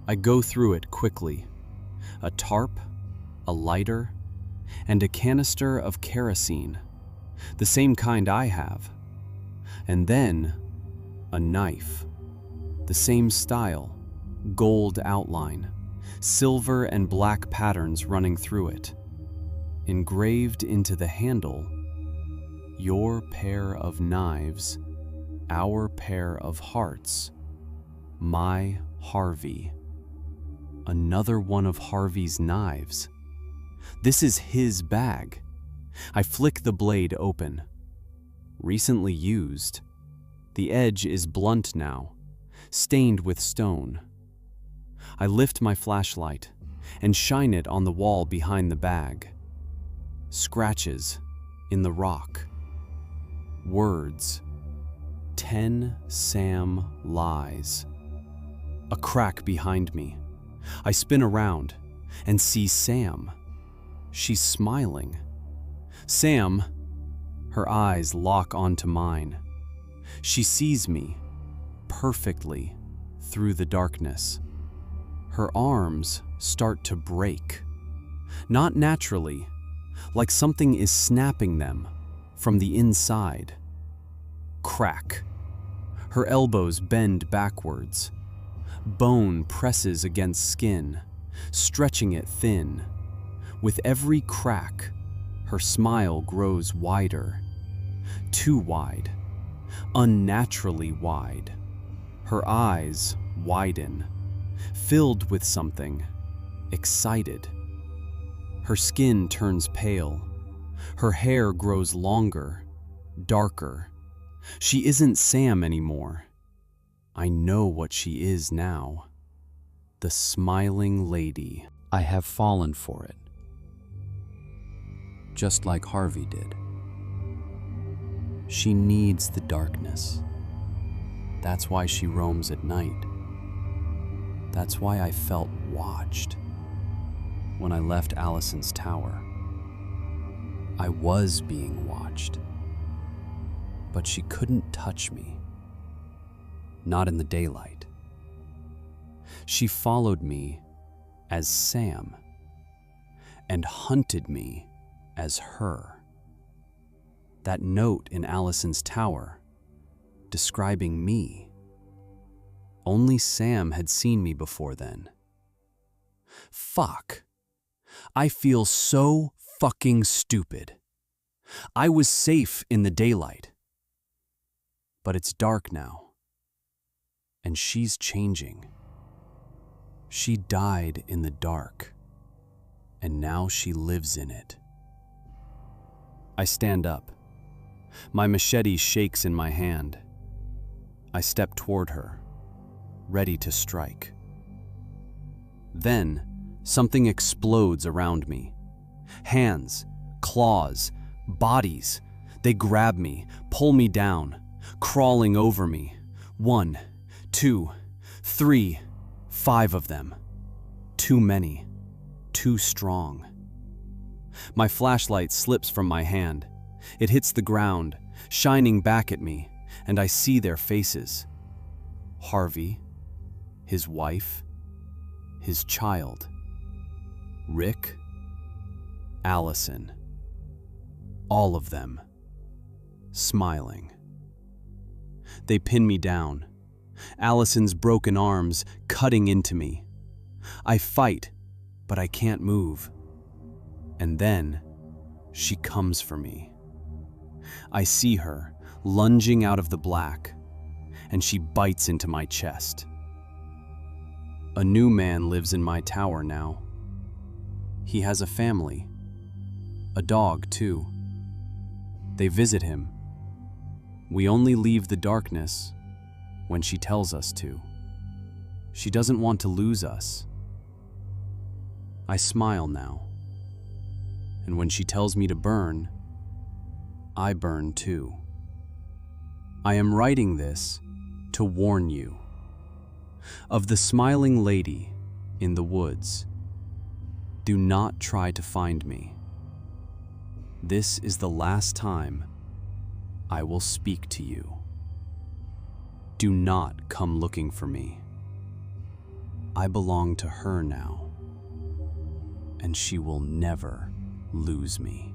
I go through it quickly. A tarp, a lighter, and a canister of kerosene, the same kind I have. And then a knife, the same style, gold outline, silver and black patterns running through it. Engraved into the handle, your pair of knives, our pair of hearts, my Harvey. Another one of Harvey's knives. This is his bag. I flick the blade open. Recently used. The edge is blunt now, stained with stone. I lift my flashlight and shine it on the wall behind the bag. Scratches in the rock. Words. 10 Sam lies. A crack behind me. I spin around and see Sam. She's smiling. Sam, her eyes lock onto mine. She sees me perfectly through the darkness. Her arms start to break. Not naturally, like something is snapping them from the inside. Crack. Her elbows bend backwards. Bone presses against skin, stretching it thin. With every crack, her smile grows wider. Too wide. Unnaturally wide. Her eyes widen, filled with something, excited. Her skin turns pale. Her hair grows longer, darker. She isn't Sam anymore. I know what she is now. The smiling lady. I have fallen for it. Just like Harvey did. She needs the darkness. That's why she roams at night. That's why I felt watched when I left Allison's tower. I was being watched, but she couldn't touch me. Not in the daylight. She followed me as Sam and hunted me as her. That note in Allison's tower describing me. Only Sam had seen me before then. Fuck. I feel so fucking stupid. I was safe in the daylight. But it's dark now. And she's changing. She died in the dark, and now she lives in it. I stand up. My machete shakes in my hand. I step toward her, ready to strike. Then, something explodes around me. Hands, claws, bodies. They grab me, pull me down, crawling over me. 1, 2, 3, 5 of them. Too many. Too strong. My flashlight slips from my hand. It hits the ground, shining back at me, and I see their faces. Harvey, his wife, his child. Rick, Allison. All of them. Smiling. They pin me down. Allison's broken arms cutting into me. I fight, but I can't move. And then, she comes for me. I see her lunging out of the black, and she bites into my chest. A new man lives in my tower now. He has a family. A dog, too. They visit him. We only leave the darkness when she tells us to. She doesn't want to lose us. I smile now. And when she tells me to burn, I burn too. I am writing this to warn you of the smiling lady in the woods. Do not try to find me. This is the last time I will speak to you. Do not come looking for me. I belong to her now, and she will never lose me.